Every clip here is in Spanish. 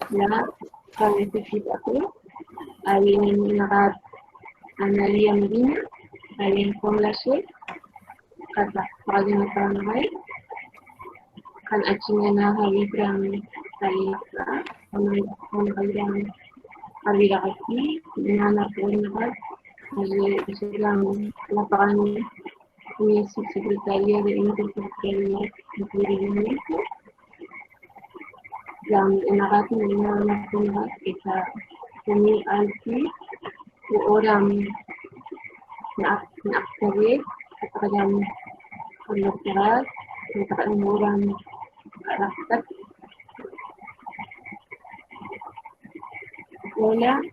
La Cabecita Alguien en la Analia Medina, alguien con la She, kata alguien con la Hay, kan acingena Halibram Halibra, con Halibram Halibra aquí, dengan aku nak la parang ni secretaria de Interculturalidad y Plurilinguismo, yang enakati na napunga kita kami alki orang na-activate at kanyang paglapirat at kanyang orang rakat escuela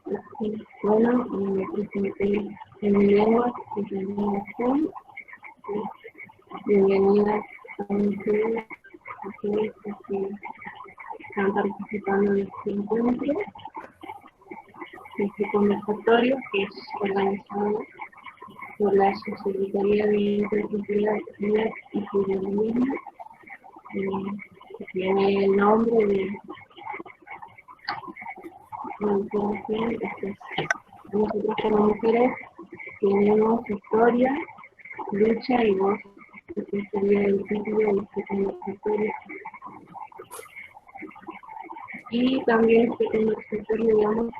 en lenguas y comunicación. Bienvenidas a aquellos que están participando en este encuentro, este conversatorio que es organizado por la Subsecretaría de Interculturalidad y Plurilinguismo, que tiene el nombre de nosotros como mujeres tenemos historia, lucha y voz. Esta sería el título de este conversatorio. Y también este conversatorio, digamos,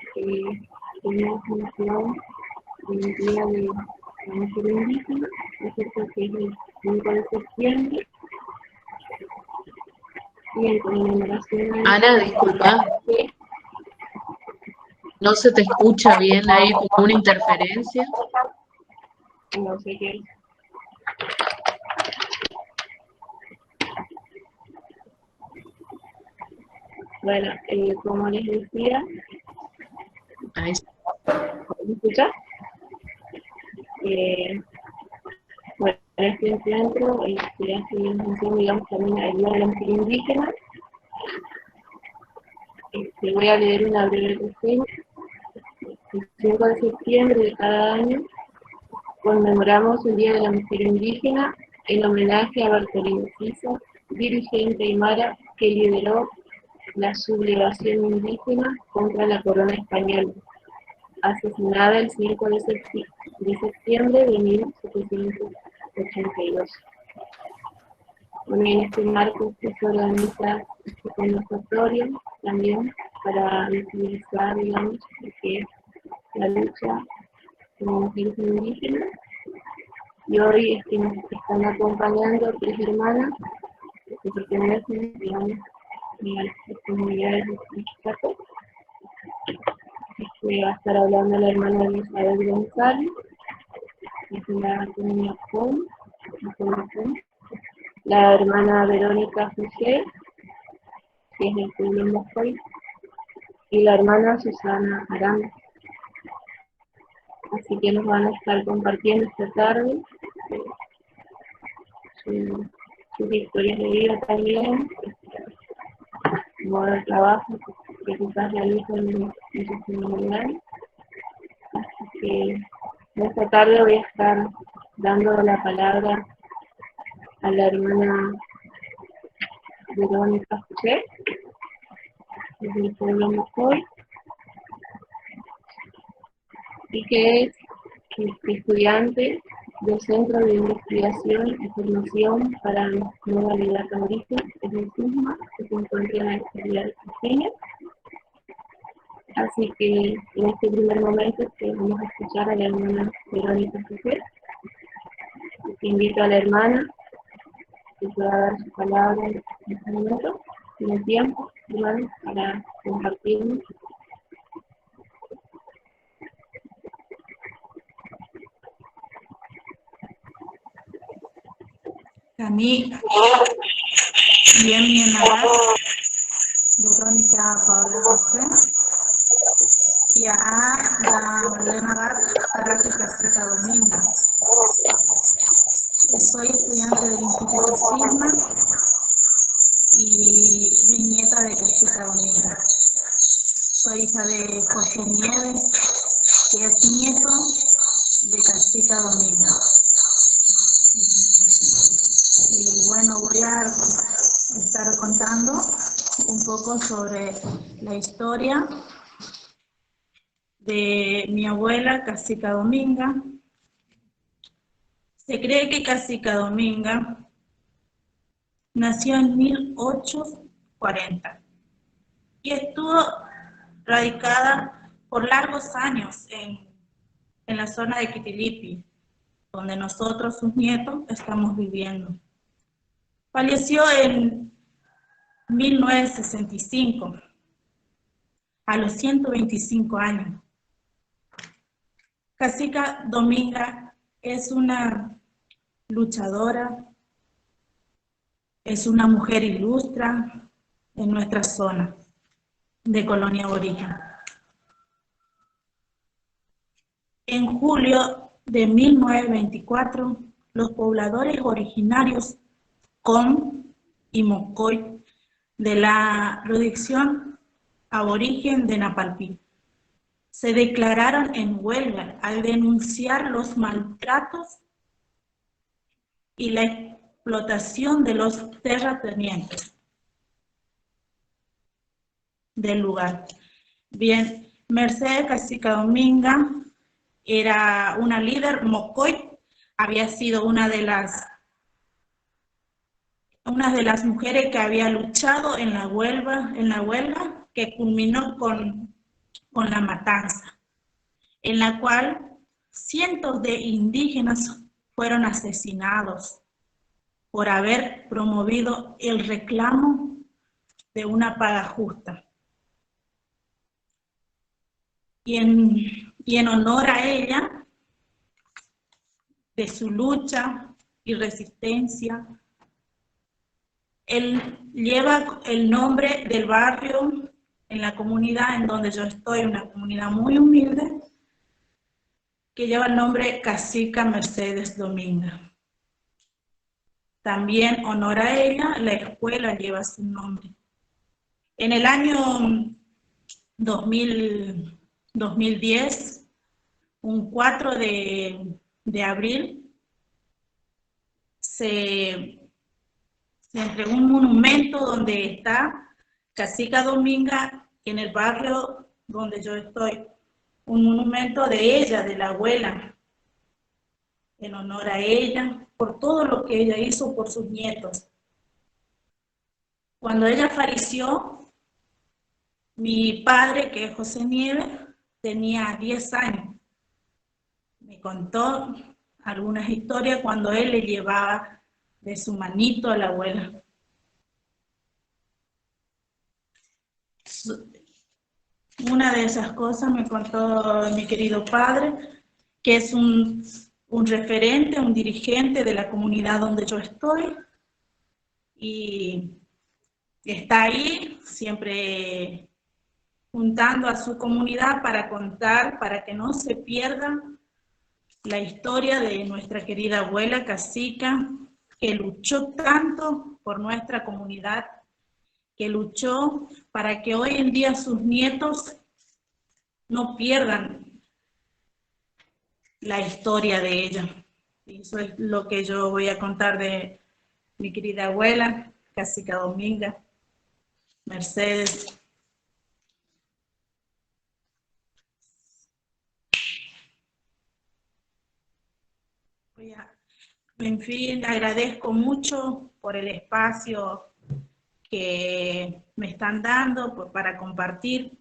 tenemos una plan en el día de la mujer indígena, acerca que es el 5 de septiembre, y en conmemoración a... Ana, disculpa. ¿No se te escucha bien ahí como una interferencia? No sé qué es. Bueno, como les decía, Ahí. ¿me escuchas? Bueno, este encuentro se hace en función, digamos, también al Día de la Mujer Indígena. Voy a leer una breve reseña. El 5 de septiembre de cada año conmemoramos el Día de la Mujer Indígena en homenaje a Bartolina Sisa, dirigente aymara que lideró la sublevación indígena contra la corona española, asesinada el 5 de septiembre de 1782. Bueno, en este marco se organiza este conversatorio también para visibilizar, digamos, lo que es la lucha como mujeres indígenas. Y hoy nos están acompañando 3 hermanas que pertenecen, digamos, a las comunidades de Chicago. Va a estar hablando la hermana Elizabeth González, que es la comunidad POM, la hermana Verónica José, que es del pueblo Mojoy, y la hermana Susana Aranda. Así que nos van a estar compartiendo esta tarde sus historias de vida también, modo de trabajo que quizás realizan en sus comunidades. Así que esta tarde voy a estar dando la palabra a la hermana Verónica José, desde el pueblo Mojoy, y que es estudiante del Centro de Investigación y Formación para Nueva Libertad de Origen, es el CISMA, que se encuentra en la Universidad de Virginia. Así que en este primer momento vamos a escuchar a la hermana Verónica José. Invito a la hermana que pueda dar su palabra en este momento, en el tiempo, hermano, para compartirnos. Kami bien Verónica Paula José ya Leonardo para su casita Domingo. Soy estudiante del Instituto Sigma y mi nieta de Casita Domingo. Soy hija de José Nieves, que es nieto de Casita Domingo. a estar contando un poco sobre la historia de mi abuela Cacica Dominga. Se cree que Cacica Dominga nació en 1840 y estuvo radicada por largos años en la zona de Quitilipi, donde nosotros, sus nietos, estamos viviendo. Falleció en 1965, a los 125 años. Cacica Dominga es una luchadora, es una mujer ilustra en nuestra zona de colonia aborigen. En julio de 1924, los pobladores originarios Com y Mocoy de la jurisdicción aborigen de Napalpí se declararon en huelga al denunciar los maltratos y la explotación de los terratenientes del lugar. Bien, Mercedes Cacica Dominga era una líder Mocoy, había sido una de las mujeres que había luchado en la huelga que culminó con la matanza, en la cual cientos de indígenas fueron asesinados por haber promovido el reclamo de una paga justa. Y en honor a ella, de su lucha y resistencia, él lleva el nombre del barrio en la comunidad en donde yo estoy, una comunidad muy humilde, que lleva el nombre Cacica Mercedes Dominga. También honor a ella, la escuela lleva su nombre. En el año 2010, un 4 de abril, se entregó un monumento donde está Cacica Dominga en el barrio donde yo estoy. Un monumento de ella, de la abuela, en honor a ella, por todo lo que ella hizo por sus nietos. Cuando ella falleció, mi padre, que es José Nieves, tenía 10 años. Me contó algunas historias cuando él le llevaba de su manito a la abuela. Una de esas cosas me contó mi querido padre, que es un referente, un dirigente de la comunidad donde yo estoy, y está ahí siempre juntando a su comunidad para contar, para que no se pierda la historia de nuestra querida abuela Cacica, que luchó tanto por nuestra comunidad, que luchó para que hoy en día sus nietos no pierdan la historia de ella. Y eso es lo que yo voy a contar de mi querida abuela, Cacica Dominga, Mercedes. En fin, agradezco mucho por el espacio que me están dando para compartir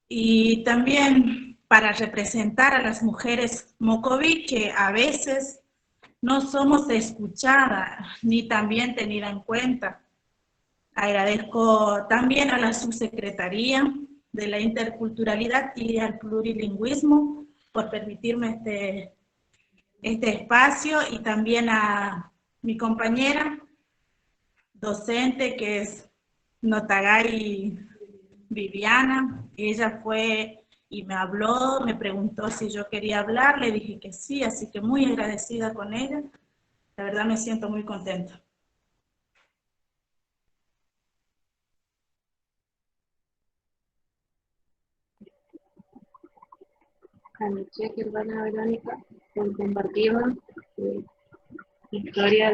y también para representar a las mujeres mocoví, que a veces no somos escuchadas ni también tenidas en cuenta. Agradezco también a la Subsecretaría de la Interculturalidad y al Plurilingüismo por permitirme este espacio, y también a mi compañera docente, que es Notagay Viviana. Ella fue y me habló, me preguntó si yo quería hablar, le dije que sí, así que muy agradecida con ella. La verdad me siento muy contenta. Anoche, hermana Verónica, por compartirnos su historia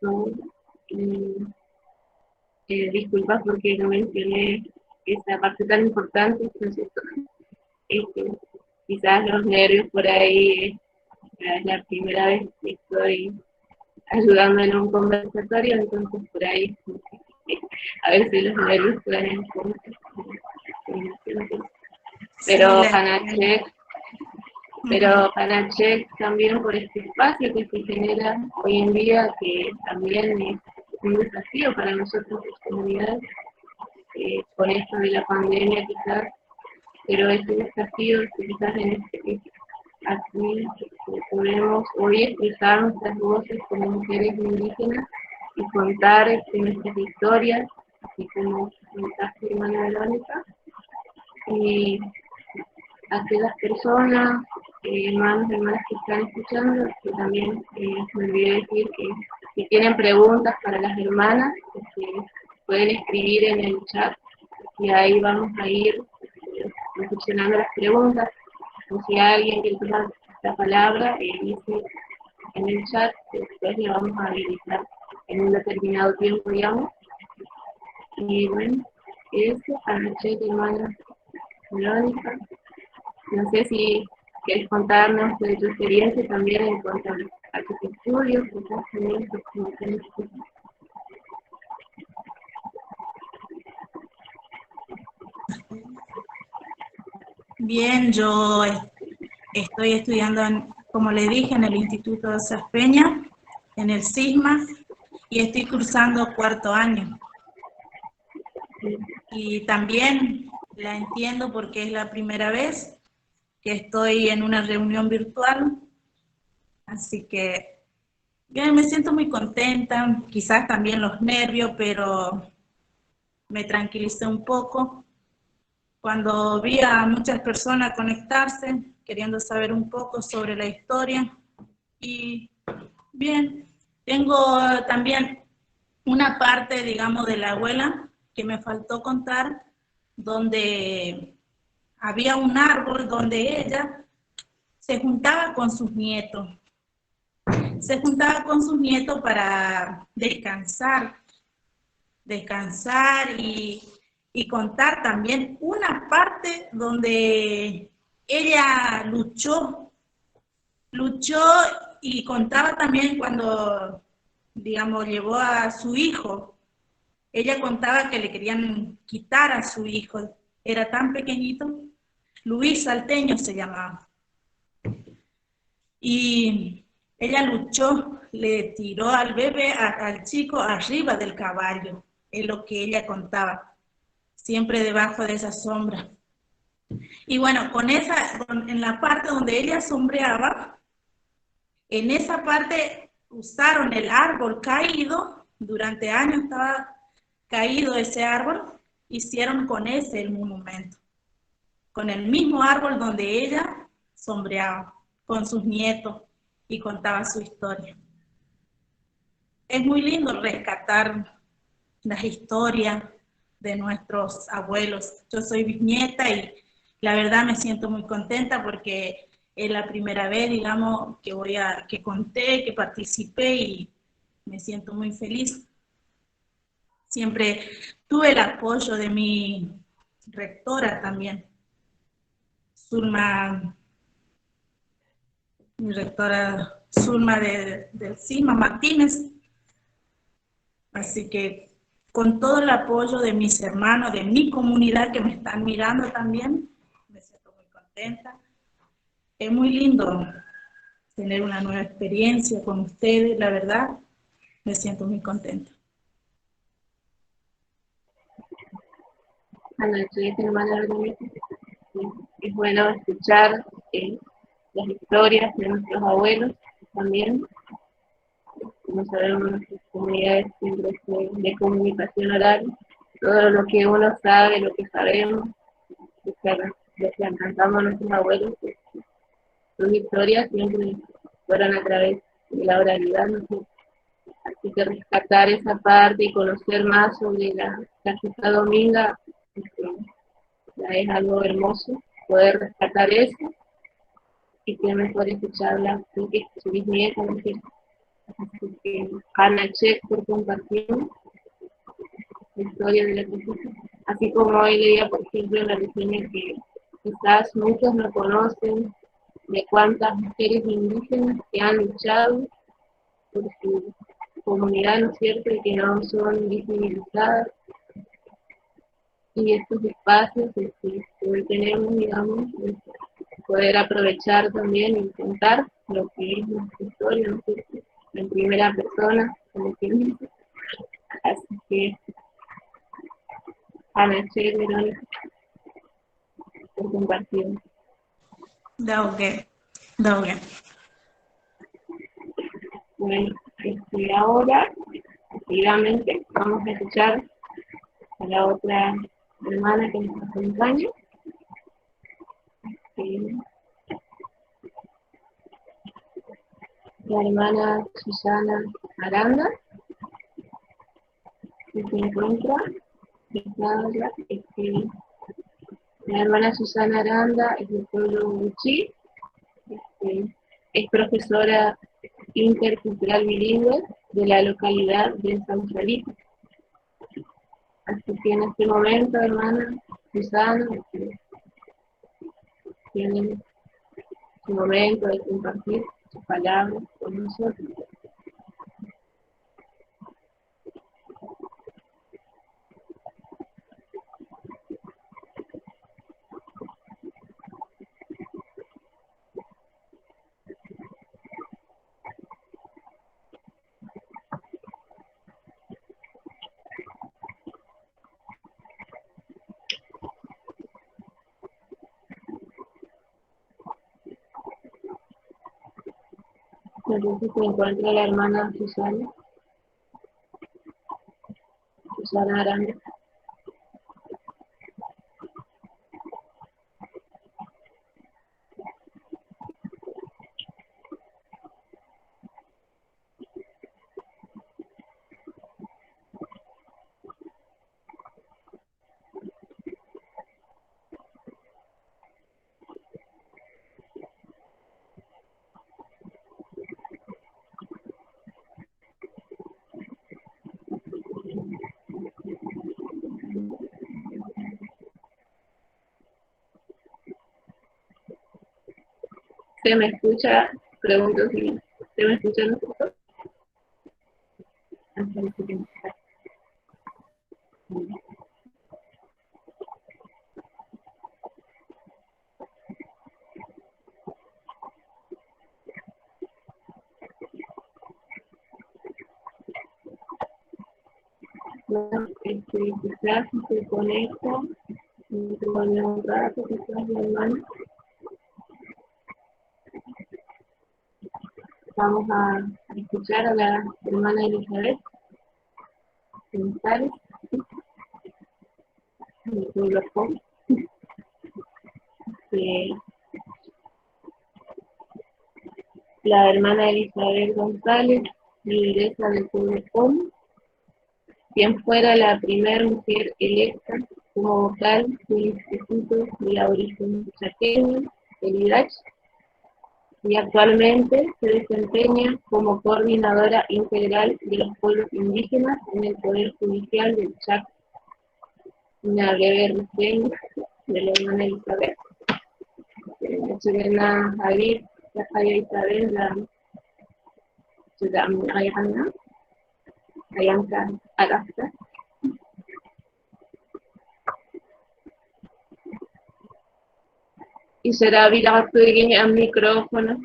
eso. Y disculpas porque no mencioné esa parte tan importante, ¿no es cierto? Quizás los nervios por ahí, es la primera vez que estoy ayudando en un conversatorio, entonces por ahí a veces los nervios pueden pero Hanachek también por este espacio que se genera hoy en día, que también es un desafío para nosotros como comunidad, con esto de la pandemia quizás, pero es un desafío que quizás en este aquí podemos hoy expresar nuestras voces como mujeres indígenas y contar nuestras historias, así como contaste, hermana Verónica, y a aquellas personas, hermanos y hermanas que están escuchando, que también me olvidé decir que si tienen preguntas para las hermanas, pueden escribir en el chat y ahí vamos a ir reflexionando las preguntas. O si alguien quiere tomar la palabra, dice en el chat, después le vamos a habilitar en un determinado tiempo, digamos. Y bueno, eso, anoche, hermana Verónica. No sé si quieres contarnos de tu experiencia también en cuanto a tus estudios, quizás también como tienes. Bien, yo estoy estudiando, como le dije, en el Instituto de Saspeña, en el SISMA, y estoy cursando 4º año. Y también la entiendo porque es la primera vez que estoy en una reunión virtual, así que bien, me siento muy contenta, quizás también los nervios, pero me tranquilicé un poco. Cuando vi a muchas personas conectarse, queriendo saber un poco sobre la historia, y bien, tengo también una parte, digamos, de la abuela que me faltó contar, donde había un árbol donde ella se juntaba con sus nietos. Se juntaba con sus nietos para descansar y contar también una parte donde ella luchó y contaba también cuando, digamos, llevó a su hijo. Ella contaba que le querían quitar a su hijo, era tan pequeñito, Luis Salteño se llamaba. Y ella luchó, le tiró al bebé, al chico, arriba del caballo, es lo que ella contaba, siempre debajo de esa sombra. Y bueno, en la parte donde ella sombreaba, en esa parte usaron el árbol caído, durante años estaba caído ese árbol, hicieron con ese el monumento, con el mismo árbol donde ella sombreaba, con sus nietos y contaba su historia. Es muy lindo rescatar las historias de nuestros abuelos. Yo soy bisnieta y la verdad me siento muy contenta porque es la primera vez, digamos, que conté, que participé y me siento muy feliz. Siempre tuve el apoyo de mi rectora también, Zulma, mi rectora Zulma del CIMA Martínez. Así que con todo el apoyo de mis hermanos, de mi comunidad que me están mirando también, me siento muy contenta. Es muy lindo tener una nueva experiencia con ustedes, la verdad, me siento muy contenta. Hermana Verónica, es bueno escuchar las historias de nuestros abuelos también. Como sabemos, nuestras comunidades siempre de comunicación oral, todo lo que uno sabe, lo que sabemos, lo que alcanzamos a nuestros abuelos, sus historias siempre fueron a través de la oralidad, ¿no? Así que rescatar esa parte y conocer más sobre la fiesta dominga es algo hermoso, poder rescatar eso y que mejor escucharla que su bisnieta, Así que, Hannah Check por compartir la historia de la conquista. Así como hoy leía, por ejemplo, en la reseña que quizás muchos no conocen de cuántas mujeres indígenas que han luchado por su comunidad, ¿no es cierto?, y que no son visibilizadas. Y estos espacios que hoy tenemos, digamos, poder aprovechar también y contar lo que es nuestra historia, ¿no es cierto?, en primera persona, como quien dice. Así que, Ana Che, Verónica, por compartir. Dauge, dauge. Bueno, ahora, activamente, vamos a escuchar a la otra hermana que nos acompaña. La hermana Susana Aranda, que se encuentra. La hermana Susana Aranda es del pueblo Uchí, es profesora intercultural bilingüe de la localidad de Sausalito. Así que en este momento, hermana Susana, tiene su momento de compartir sus palabras con nosotros. Entonces se encuentra la hermana Susana Aranda. ¿Se me escucha? Pregunto si se me escucha nosotros. Bueno, quizás si se conecta, dentro de un rato, quizás la hermana. Vamos a escuchar a la hermana Elizabeth González, del pueblo Com, que la hermana Elizabeth González, lideresa del pueblo Com, quien fuera la primera mujer electa como vocal del Instituto de Aborigen Chaqueño, el IDACH, y actualmente se desempeña como coordinadora integral de los pueblos indígenas en el Poder Judicial del Chaco. Una breve reseña de la hermana Elizabeth. Chilena Javier, la Isabel, la ciudad Ayana, Ayanka Arasta. Y será habilitado el micrófono.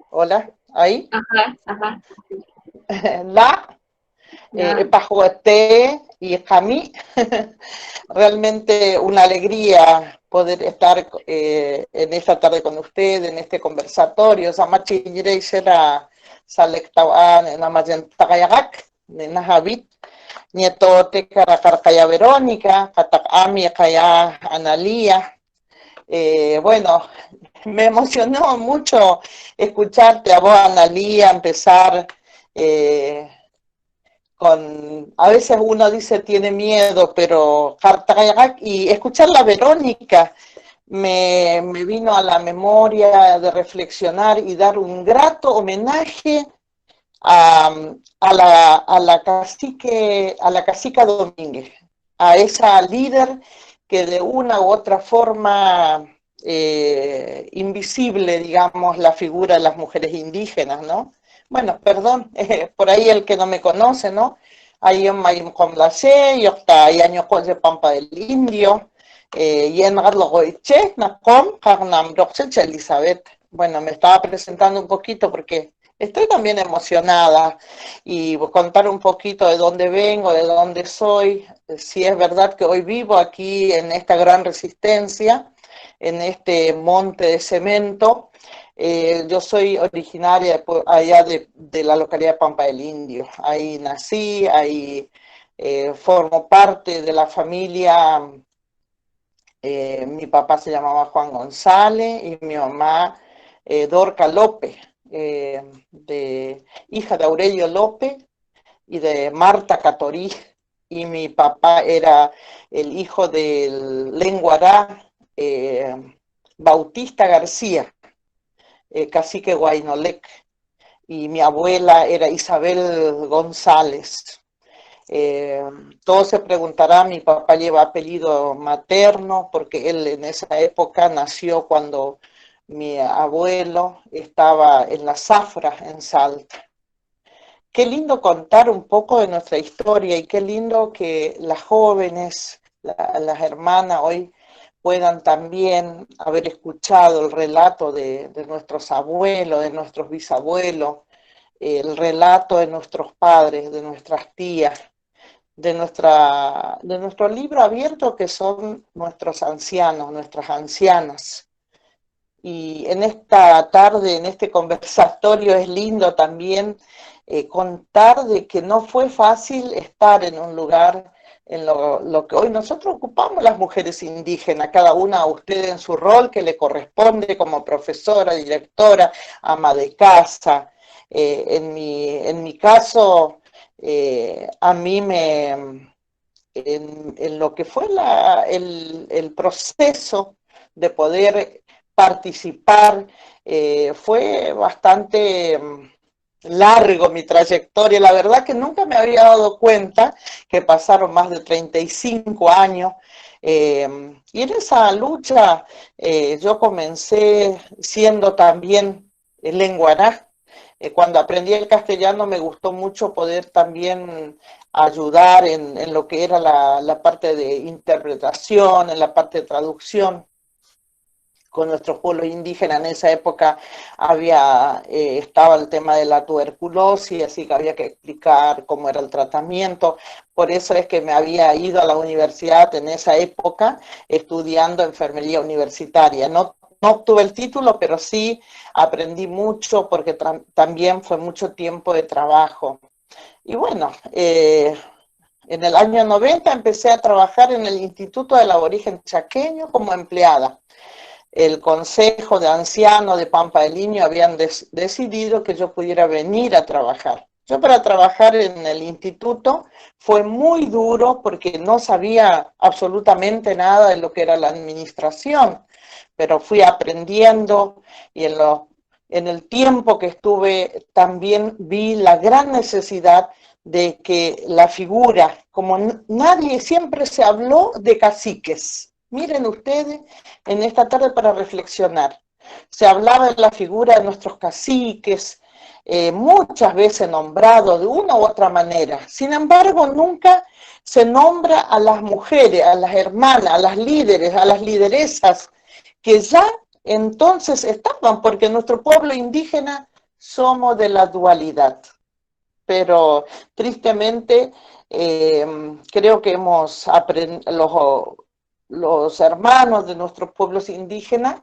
Hola, ahí. Ajá. La, Pajuete y Jamí. Realmente una alegría poder estar en esta tarde con usted, en este conversatorio. Samachi Yireishera Salektawan, Namayantagayagak, Nahavit, Nieto Tecaracaya Verónica, Katakami, Kaya Analía. Bueno, me emocionó mucho escucharte a vos, Analía, empezar a veces uno dice tiene miedo, pero y escuchar la Verónica me vino a la memoria de reflexionar y dar un grato homenaje a la cacica Domínguez, a esa líder que de una u otra forma invisible, digamos, la figura de las mujeres indígenas, ¿no? Bueno, perdón, por ahí el que no me conoce, ¿no? Ahí en Mayim Comlace, y hasta ahí años con de Pampa del Indio, y en Garlogoiche, Nacom, Carnam, Elizabeth. Bueno, me estaba presentando un poquito porque estoy también emocionada y contar un poquito de dónde vengo, de dónde soy. Si es verdad que hoy vivo aquí en esta gran resistencia, en este monte de cemento. Yo soy originaria allá de la localidad de Pampa del Indio. Ahí nací, ahí formo parte de la familia. Mi papá se llamaba Juan González y mi mamá Dorca López, hija de Aurelio López y de Marta Catorí, y mi papá era el hijo del lenguará Bautista García, cacique Guaynolec, y mi abuela era Isabel González. Todos se preguntarán, mi papá lleva apellido materno porque él en esa época nació cuando mi abuelo estaba en la Zafra, en Salta. Qué lindo contar un poco de nuestra historia y qué lindo que las jóvenes, las hermanas hoy puedan también haber escuchado el relato de nuestros abuelos, de nuestros bisabuelos, el relato de nuestros padres, de nuestras tías, de nuestro libro abierto que son nuestros ancianos, nuestras ancianas. Y en esta tarde, en este conversatorio, es lindo también contar de que no fue fácil estar en un lugar en lo que hoy nosotros ocupamos las mujeres indígenas, cada una a usted en su rol que le corresponde como profesora, directora, ama de casa. En mi caso, a mí en lo que fue el proceso de poder participar, fue bastante largo mi trayectoria. La verdad que nunca me había dado cuenta que pasaron más de 35 años. Y en esa lucha yo comencé siendo también lenguará. Cuando aprendí el castellano me gustó mucho poder también ayudar en lo que era la parte de interpretación, en la parte de traducción con nuestros pueblos indígenas. En esa época estaba el tema de la tuberculosis, así que había que explicar cómo era el tratamiento. Por eso es que me había ido a la universidad en esa época estudiando enfermería universitaria. No obtuve el título, pero sí aprendí mucho porque también fue mucho tiempo de trabajo. Y bueno, en el año 90 empecé a trabajar en el Instituto del Aborigen Chaqueño como empleada. El Consejo de Ancianos de Pampa del Indio habían decidido que yo pudiera venir a trabajar. Yo para trabajar en el instituto fue muy duro porque no sabía absolutamente nada de lo que era la administración, pero fui aprendiendo y en el tiempo que estuve también vi la gran necesidad de que la figura, como nadie siempre se habló de caciques. Miren ustedes, en esta tarde para reflexionar, se hablaba de la figura de nuestros caciques, muchas veces nombrados de una u otra manera. Sin embargo, nunca se nombra a las mujeres, a las hermanas, a las líderes, a las lideresas, que ya entonces estaban, porque nuestro pueblo indígena somos de la dualidad. Pero tristemente creo que hemos aprendido, los hermanos de nuestros pueblos indígenas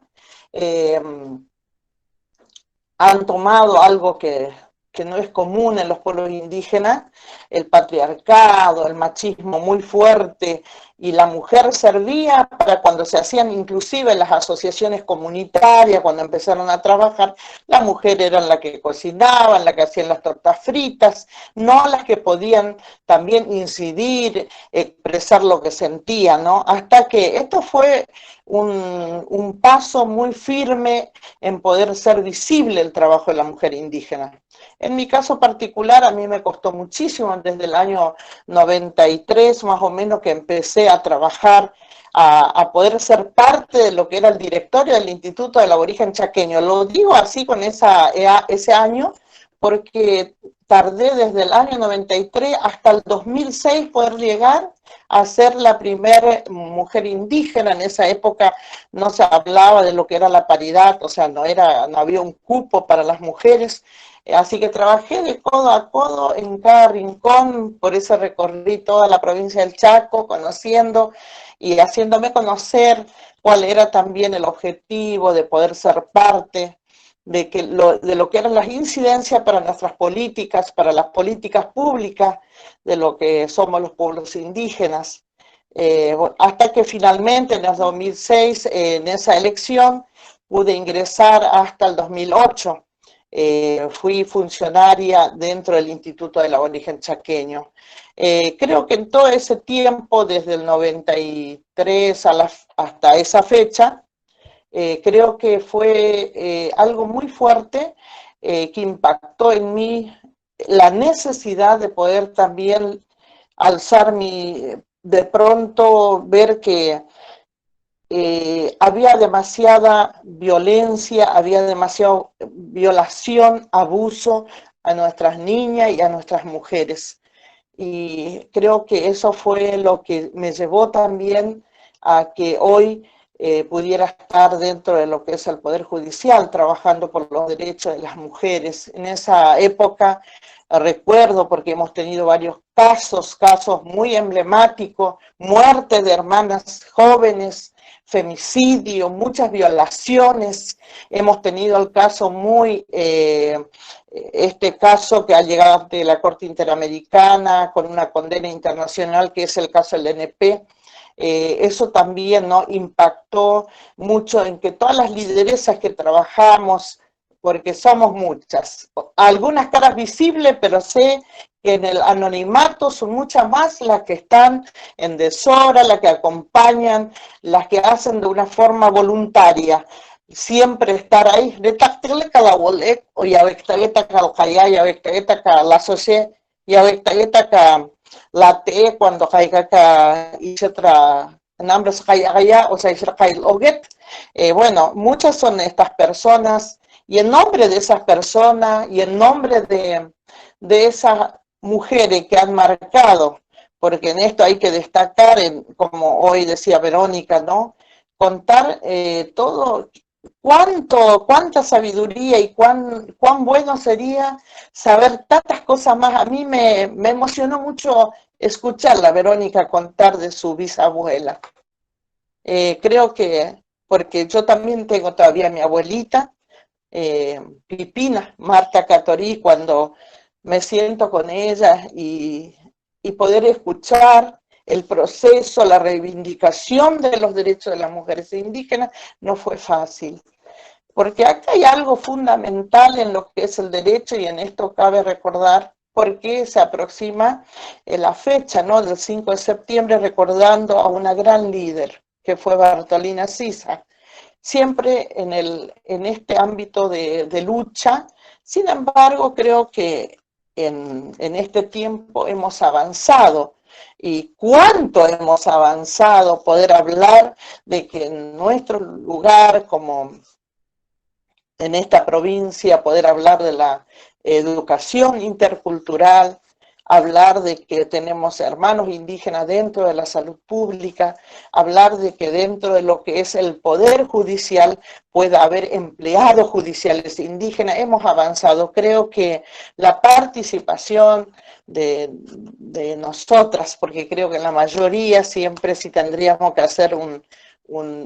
han tomado algo que que no es común en los pueblos indígenas, el patriarcado, el machismo muy fuerte, y la mujer servía para cuando se hacían inclusive las asociaciones comunitarias, cuando empezaron a trabajar, la mujer era la que cocinaban, la que hacían las tortas fritas, no las que podían también incidir, expresar lo que sentían, ¿no? Hasta que esto fue un paso muy firme en poder ser visible el trabajo de la mujer indígena. En mi caso particular, a mí me costó muchísimo, desde el año 93 más o menos que empecé a trabajar, a poder ser parte de lo que era el directorio del Instituto del Aborigen Chaqueño. Lo digo así con ese año, porque tardé desde el año 93 hasta el 2006 poder llegar a ser la primera mujer indígena. En esa época no se hablaba de lo que era la paridad, o sea, no había un cupo para las mujeres. Así que trabajé de codo a codo en cada rincón, por eso recorrí toda la provincia del Chaco, conociendo y haciéndome conocer cuál era también el objetivo de poder ser parte de lo que eran las incidencias para nuestras políticas, para las políticas públicas de lo que somos los pueblos indígenas. Hasta que finalmente en el 2006, en esa elección, pude ingresar hasta el 2008. Fui funcionaria dentro del Instituto del Aborigen Chaqueño. Creo que en todo ese tiempo, desde el 93 hasta esa fecha, creo que fue algo muy fuerte que impactó en mí la necesidad de poder también alzar de pronto ver que había demasiada violencia, había demasiada violación, abuso a nuestras niñas y a nuestras mujeres. Y creo que eso fue lo que me llevó también a que hoy pudiera estar dentro de lo que es el Poder Judicial, trabajando por los derechos de las mujeres. En esa época recuerdo, porque hemos tenido varios casos muy emblemáticos, muerte de hermanas jóvenes, femicidio, muchas violaciones. Hemos tenido el caso este caso que ha llegado ante la Corte Interamericana con una condena internacional, que es el caso del NP. Eso también, ¿no?, impactó mucho en que todas las lideresas que trabajamos, porque somos muchas, algunas caras visibles, pero sé que en el anonimato son muchas más las que están en deshora, las que acompañan, las que hacen de una forma voluntaria, siempre estar ahí. La T cuando bueno, muchas son estas personas, y en nombre de esas personas y en nombre de esas mujeres que han marcado, porque en esto hay que destacar, como hoy decía Verónica, ¿no?, contar todo, cuánta sabiduría y cuán bueno sería saber tantas cosas más. A mí me emocionó mucho escucharla, Verónica, contar de su bisabuela. Creo que, porque yo también tengo todavía a mi abuelita, Pipina, Marta Catorí, cuando me siento con ella y poder escuchar el proceso, la reivindicación de los derechos de las mujeres indígenas, no fue fácil. Porque acá hay algo fundamental en lo que es el derecho, y en esto cabe recordar por qué se aproxima la fecha, ¿no?, del 5 de septiembre, recordando a una gran líder, que fue Bartolina Sisa, siempre en este ámbito de lucha. Sin embargo, creo que en este tiempo hemos avanzado, y cuánto hemos avanzado, poder hablar de que en nuestro lugar, como en esta provincia, poder hablar de la educación intercultural, hablar de que tenemos hermanos indígenas dentro de la salud pública, hablar de que dentro de lo que es el poder judicial pueda haber empleados judiciales indígenas. Hemos avanzado. Creo que la participación de nosotras, porque creo que la mayoría siempre, si tendríamos que hacer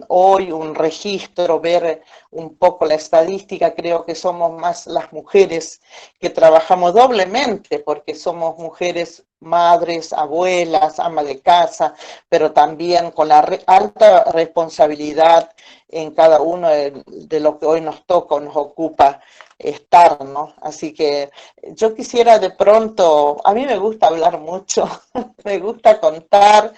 hoy un registro, ver un poco la estadística, creo que somos más las mujeres que trabajamos doblemente, porque somos mujeres madres, abuelas, amas de casa, pero también con la alta responsabilidad en cada uno de lo que hoy nos toca o nos ocupa estar, ¿no? Así que yo quisiera de pronto, a mí me gusta hablar mucho, me gusta contar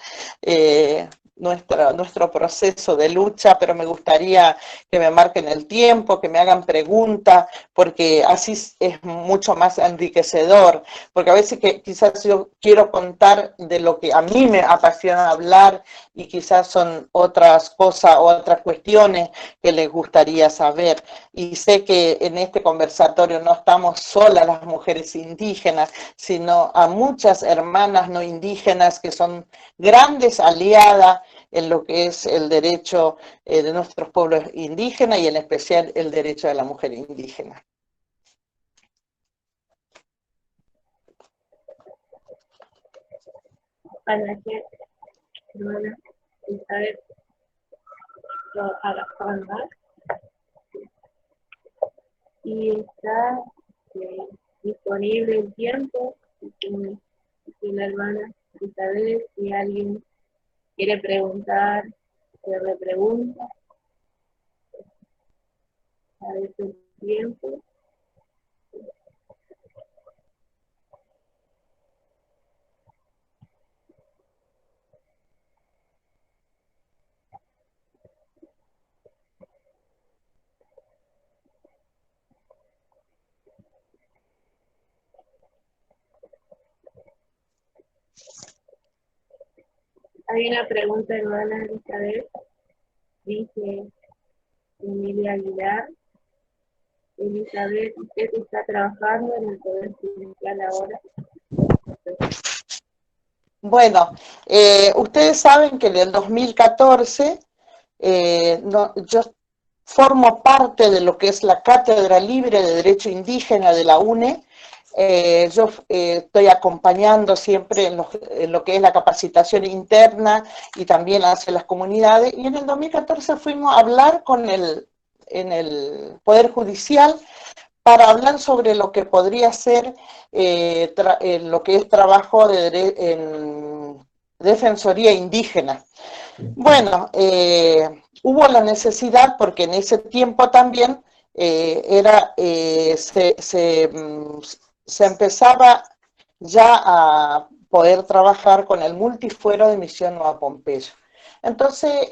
nuestro proceso de lucha, pero me gustaría que me marquen el tiempo, que me hagan preguntas, porque así es mucho más enriquecedor, porque a veces que quizás yo quiero contar de lo que a mí me apasiona hablar y quizás son otras cosas, otras cuestiones que les gustaría saber. Y sé que en este conversatorio no estamos solas las mujeres indígenas, sino a muchas hermanas no indígenas que son grandes aliadas en lo que es el derecho de nuestros pueblos indígenas y en especial el derecho de la mujer indígena. Para que, hermana Isabel, lo haga más. Y está disponible el tiempo, si la hermana Isabel, si alguien quiere preguntar, se le pregunta, a veces el tiempo. Hay una pregunta, hermana Isabel, dice Emilia Aguilar. Elizabeth, ¿usted está trabajando en el Poder Judicial ahora? Bueno, ustedes saben que en el 2014 yo formo parte de lo que es la Cátedra Libre de Derecho Indígena de la UNE. Yo estoy acompañando siempre en lo que es la capacitación interna y también hacia las comunidades. Y en el 2014 fuimos a hablar en el Poder Judicial para hablar sobre lo que podría ser lo que es trabajo en defensoría indígena. Bueno, hubo la necesidad porque en ese tiempo también se empezaba ya a poder trabajar con el multifuero de Misión Nueva Pompeya. Entonces,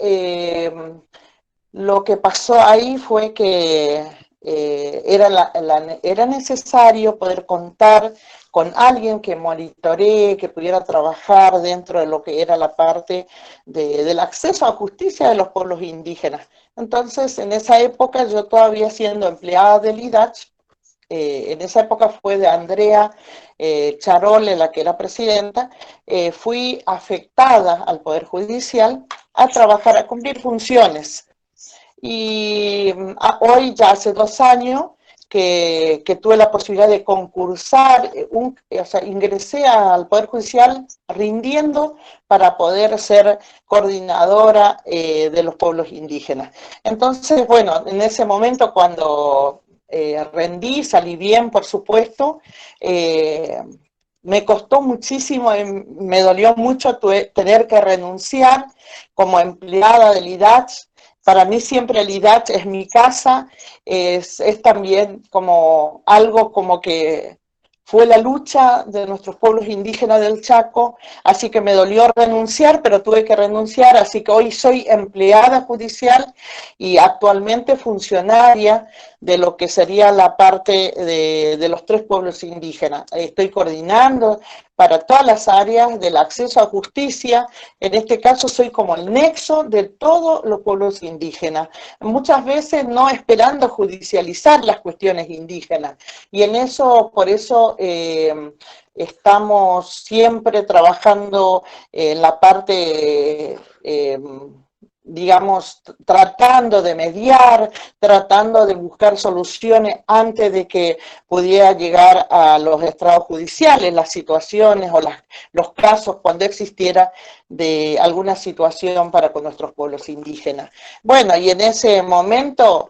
lo que pasó ahí fue que era necesario poder contar con alguien que monitoree, que pudiera trabajar dentro de lo que era la parte del acceso a justicia de los pueblos indígenas. Entonces, en esa época, yo todavía siendo empleada del IDACH, en esa época fue de Andrea Charole, la que era presidenta, fui afectada al Poder Judicial a trabajar, a cumplir funciones. Y hoy ya hace 2 años que tuve la posibilidad de concursar, o sea, ingresé al Poder Judicial rindiendo para poder ser coordinadora de los pueblos indígenas. Entonces, bueno, en ese momento cuando rendí, salí bien, por supuesto, me costó muchísimo, me dolió mucho tener que renunciar como empleada del IDACH. Para mí siempre el IDACH es mi casa, es también como algo como que fue la lucha de nuestros pueblos indígenas del Chaco, así que me dolió renunciar, pero tuve que renunciar, así que hoy soy empleada judicial y actualmente funcionaria de lo que sería la parte de los 3 pueblos indígenas. Estoy coordinando para todas las áreas del acceso a justicia. En este caso soy como el nexo de todos los pueblos indígenas, muchas veces no esperando judicializar las cuestiones indígenas, y en eso, por eso estamos siempre trabajando en la parte digamos, tratando de mediar, tratando de buscar soluciones antes de que pudiera llegar a los estrados judiciales, las situaciones o los casos cuando existiera de alguna situación para con nuestros pueblos indígenas. Bueno, y en ese momento,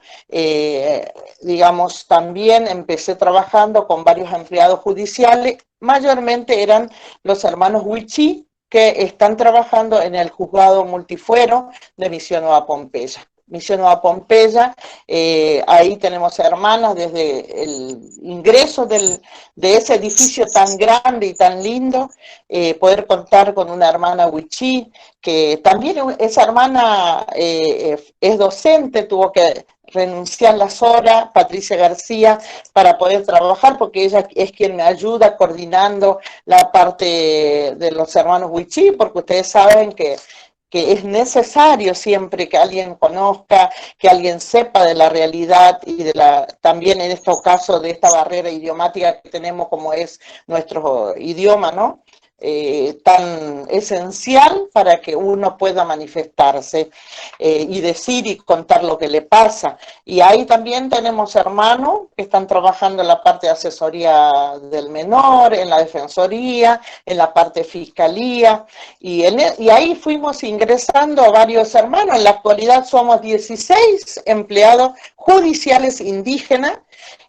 digamos, también empecé trabajando con varios empleados judiciales, mayormente eran los hermanos Huichí, que están trabajando en el juzgado multifuero de Misión Nueva Pompeya. Misión Nueva Pompeya, ahí tenemos hermanas desde el ingreso de ese edificio tan grande y tan lindo, poder contar con una hermana Huichí, que también esa hermana es docente, tuvo que renunciar las horas, Patricia García, para poder trabajar, porque ella es quien me ayuda coordinando la parte de los hermanos Huichí, porque ustedes saben que es necesario siempre que alguien conozca, que alguien sepa de la realidad y también en estos casos de esta barrera idiomática que tenemos como es nuestro idioma, ¿no? Tan esencial para que uno pueda manifestarse y decir y contar lo que le pasa. Y ahí también tenemos hermanos que están trabajando en la parte de asesoría del menor, en la defensoría, en la parte de fiscalía, y ahí fuimos ingresando a varios hermanos. En la actualidad somos 16 empleados judiciales indígenas,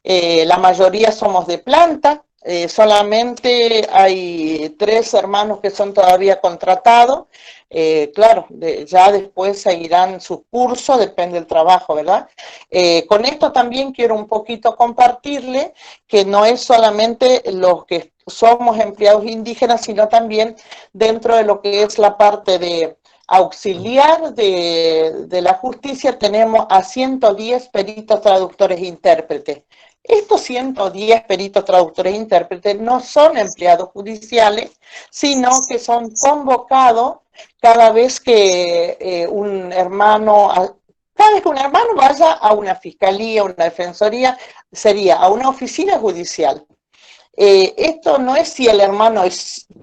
la mayoría somos de planta. Solamente hay 3 hermanos que son todavía contratados, claro, ya después seguirán sus cursos, depende del trabajo, ¿verdad? Con esto también quiero un poquito compartirle que no es solamente los que somos empleados indígenas, sino también dentro de lo que es la parte de auxiliar de la justicia, tenemos a 110 peritos traductores e intérpretes. Estos 110 peritos traductores e intérpretes no son empleados judiciales, sino que son convocados cada vez que un hermano vaya a una fiscalía, una defensoría, sería a una oficina judicial. Esto no es si el hermano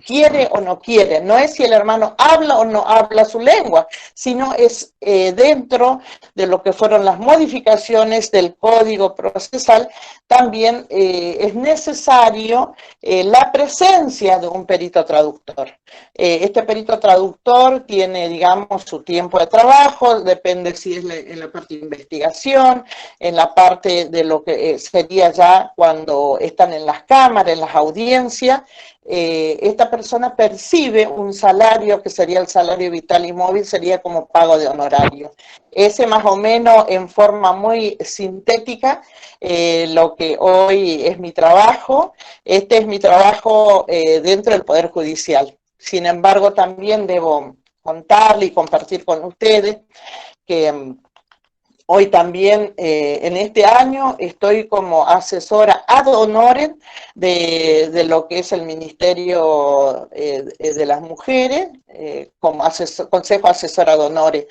quiere o no quiere, no es si el hermano habla o no habla su lengua, sino es dentro de lo que fueron las modificaciones del Código Procesal, también es necesario la presencia de un perito traductor. Este perito traductor tiene, digamos, su tiempo de trabajo, depende si es en la parte de investigación, en la parte de lo que sería ya cuando están en las cámaras, en las audiencias. Esta persona percibe un salario que sería el salario vital y móvil, sería como pago de honorario. Ese más o menos en forma muy sintética lo que hoy es mi trabajo. Este es mi trabajo dentro del Poder Judicial. Sin embargo, también debo contarle y compartir con ustedes que hoy también, en este año, estoy como asesora ad honorem de lo que es el Ministerio de las Mujeres, como Consejo Asesor ad honorem.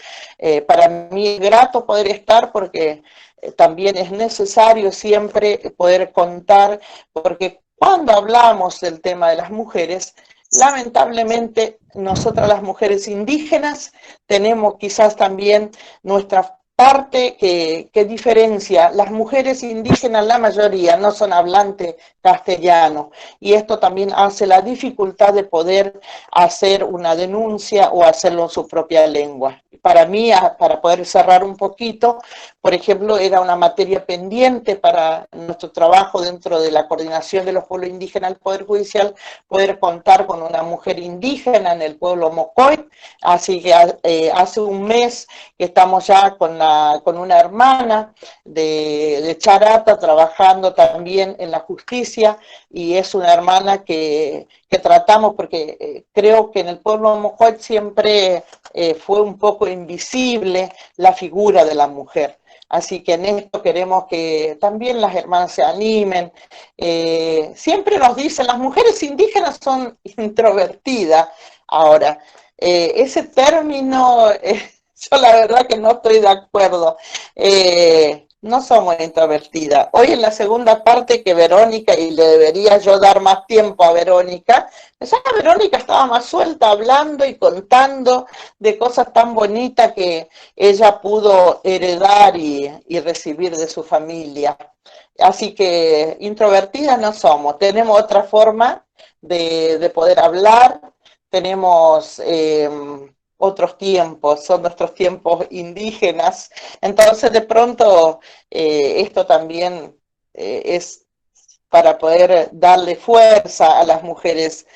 Para mí es grato poder estar porque también es necesario siempre poder contar, porque cuando hablamos del tema de las mujeres, lamentablemente nosotras las mujeres indígenas tenemos quizás también nuestra parte que diferencia. Las mujeres indígenas, la mayoría, no son hablantes castellano, y esto también hace la dificultad de poder hacer una denuncia o hacerlo en su propia lengua. Para mí, para poder cerrar un poquito, por ejemplo, era una materia pendiente para nuestro trabajo dentro de la coordinación de los pueblos indígenas del Poder Judicial, poder contar con una mujer indígena en el pueblo Mocoy, así que hace un mes que estamos ya con una hermana de Charata trabajando también en la justicia, y es una hermana que tratamos porque creo que en el pueblo Mocoy siempre fue un poco invisible la figura de la mujer. Así que en esto queremos que también las hermanas se animen. Siempre nos dicen, las mujeres indígenas son introvertidas. Ahora, ese término, yo la verdad que no estoy de acuerdo. no somos introvertidas. Hoy en la segunda parte que Verónica, y le debería yo dar más tiempo a Verónica, esa Verónica estaba más suelta hablando y contando de cosas tan bonitas que ella pudo heredar y recibir de su familia. Así que introvertidas no somos, tenemos otra forma de poder hablar, tenemos otros tiempos, son nuestros tiempos indígenas, entonces de pronto esto también es para poder darle fuerza a las mujeres.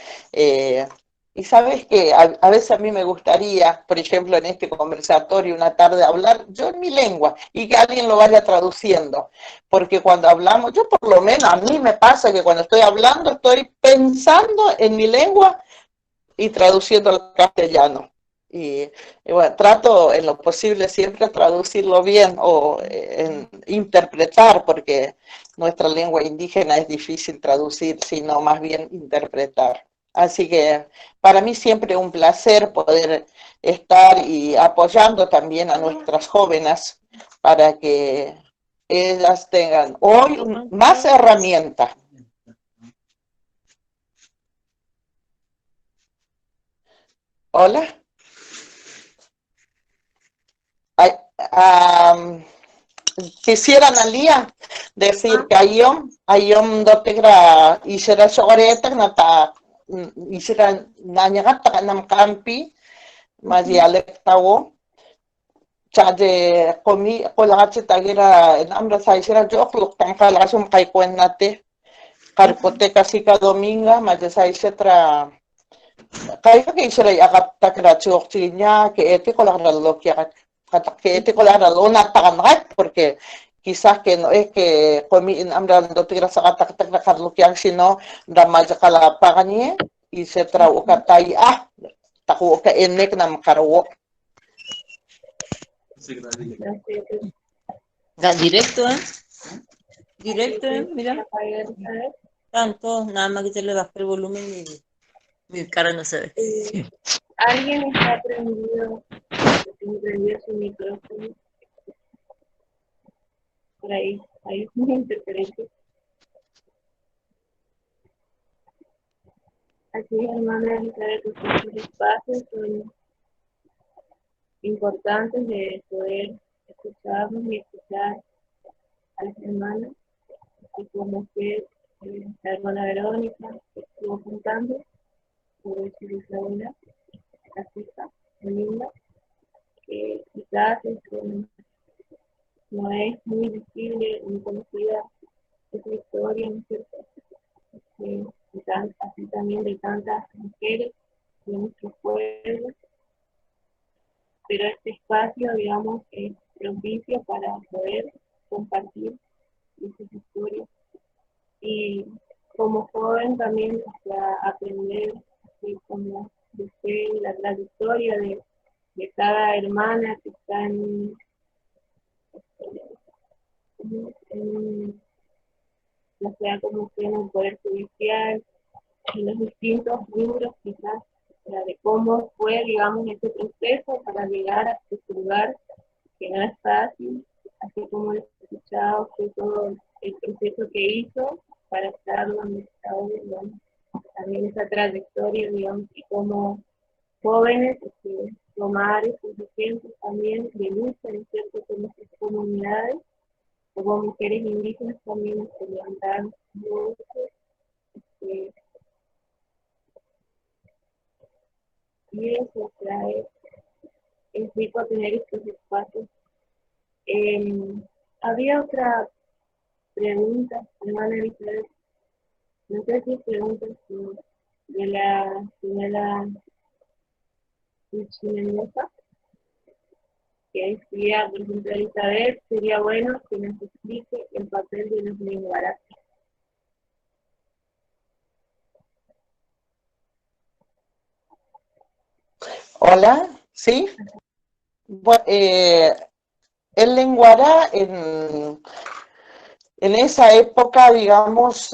Y sabes que a veces a mí me gustaría, por ejemplo, en este conversatorio, una tarde hablar yo en mi lengua y que alguien lo vaya traduciendo, porque cuando hablamos, yo por lo menos a mí me pasa que cuando estoy hablando estoy pensando en mi lengua y traduciendo al castellano. Y bueno, trato en lo posible siempre traducirlo bien o interpretar, porque nuestra lengua indígena es difícil traducir, sino más bien interpretar. Así que para mí siempre un placer poder estar y apoyando también a nuestras jóvenes para que ellas tengan hoy más herramientas. Hola. Ay, quisiera, Analia, decir que ayom dotegra isera shogareta nata isera nanyagata nam campi ma dialectawo chade komi kolagache tagira namra sa isera jokluk tangka lagasum kay kwenate karpote kasika dominga ma de sa isera kaya que isera yakapta kra chokchinya que ete kolagralo que ete kolagralo natakanat porque quizás que no es que comí amrando tigra sa katak na karlukyang sino ramaja kalapaganye y se trao katay taku ka enek na makarwo. Directo, directo, mira. Tanto, nada más que se le baja el volumen y mi cara no se ve. ¿Alguien está prendido? Prendió su micrófono. Por ahí hay una interferencia. Así, hermana Elizabeth, estos espacios son importantes de poder escucharnos y escuchar a las hermanas, y como usted, la hermana Verónica, estuvo contando sobre su bisabuela, la hija, linda, que quizás no es muy visible, muy conocida esa historia, ¿no es cierto? Así también de tantas mujeres de nuestro pueblo, pero este espacio, digamos, es propicio para poder compartir esas historias y como joven también aprender como de usted, la trayectoria de cada hermana que está ya sea como usted en el Poder Judicial, en los distintos libros quizás, de cómo fue, digamos, este proceso para llegar a este lugar, que no es fácil, así como he escuchado que todo el proceso que hizo para estar donde está hoy, digamos, también esa trayectoria, digamos, y como jóvenes tomar esos ejemplos también de lucha, ¿no es cierto?, con nuestras comunidades, como mujeres indígenas también se levantaron voces, y eso trae, es rico tener estos espacios. Había otra pregunta, hermana Elizabeth, no sé si preguntas de la señora Mendoza, que decía, por ejemplo, Elizabeth, sería bueno que nos explique el papel de los lenguarás. Hola, ¿sí? Bueno, el lenguará En esa época, digamos,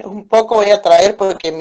un poco voy a traer porque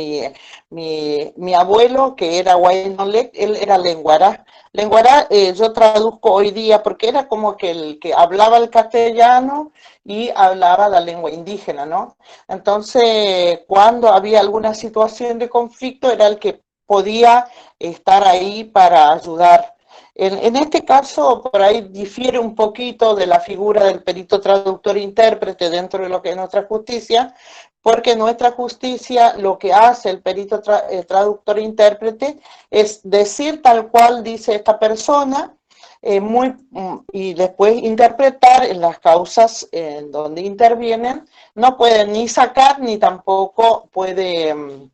mi abuelo, que era Guaynolec, él era lenguará. Lenguará yo traduzco hoy día porque era como que el que hablaba el castellano y hablaba la lengua indígena, ¿no? Entonces, cuando había alguna situación de conflicto, era el que podía estar ahí para ayudar. En este caso, por ahí difiere un poquito de la figura del perito traductor intérprete dentro de lo que es nuestra justicia, porque nuestra justicia lo que hace el perito traductor intérprete es decir tal cual dice esta persona, y después interpretar en las causas en donde intervienen, no puede ni sacar ni tampoco puede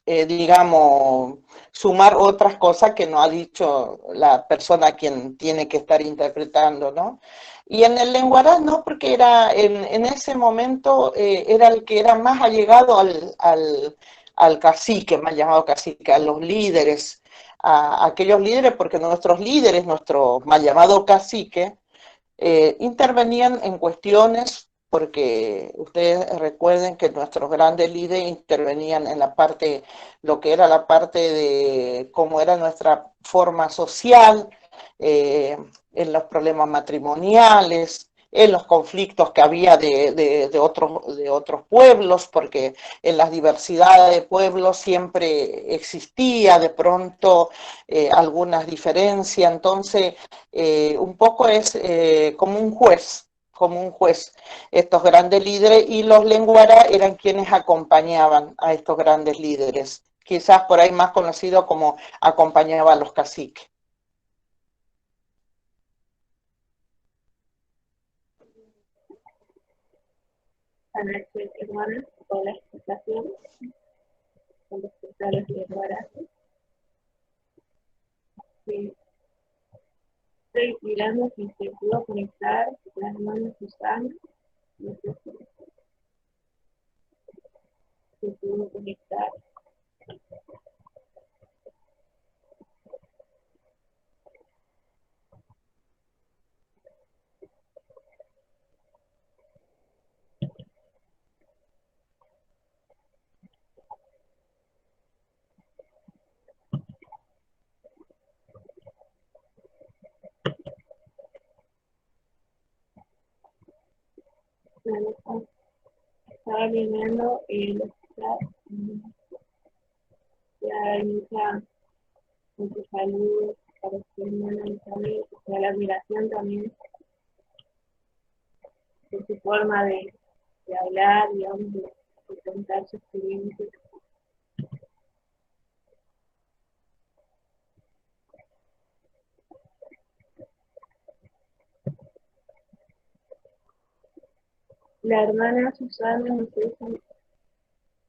digamos, sumar otras cosas que no ha dicho la persona a quien tiene que estar interpretando, ¿no? Y en el lenguaraz no, porque era en ese momento era el que era más allegado al cacique, más llamado cacique, a los líderes, a aquellos líderes, porque nuestros líderes, nuestro mal llamado cacique, intervenían en cuestiones, porque ustedes recuerden que nuestros grandes líderes intervenían en la parte, lo que era la parte de cómo era nuestra forma social, en los problemas matrimoniales, en los conflictos que había de otros pueblos, porque en las diversidades de pueblos siempre existía de pronto algunas diferencias, entonces un poco es como un juez, estos grandes líderes, y los lenguara eran quienes acompañaban a estos grandes líderes, quizás por ahí más conocido como acompañaba a los caciques. Buenas noches, hermanas, por la explicación con respecto a los lenguaras. Sí, estoy mirando si se pudo conectar la hermana Susana. No sé si se pudo conectar. Bueno, estaba leyendo los chats. Ya hay muchos saludos para su hermana Isabel, o sea, la admiración también de su forma de hablar, digamos, de contar su experiencia. La hermana Susana, no sé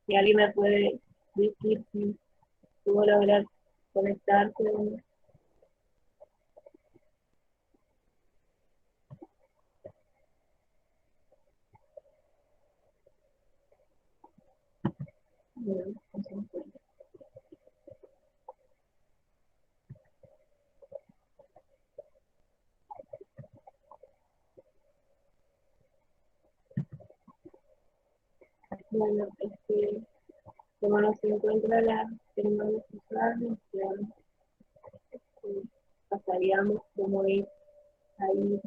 si alguien me puede decir si pudo lograr conectarse. Bueno, no se encuentra. Bueno, como no se encuentra la hermana Susana, pasaríamos como ir ahí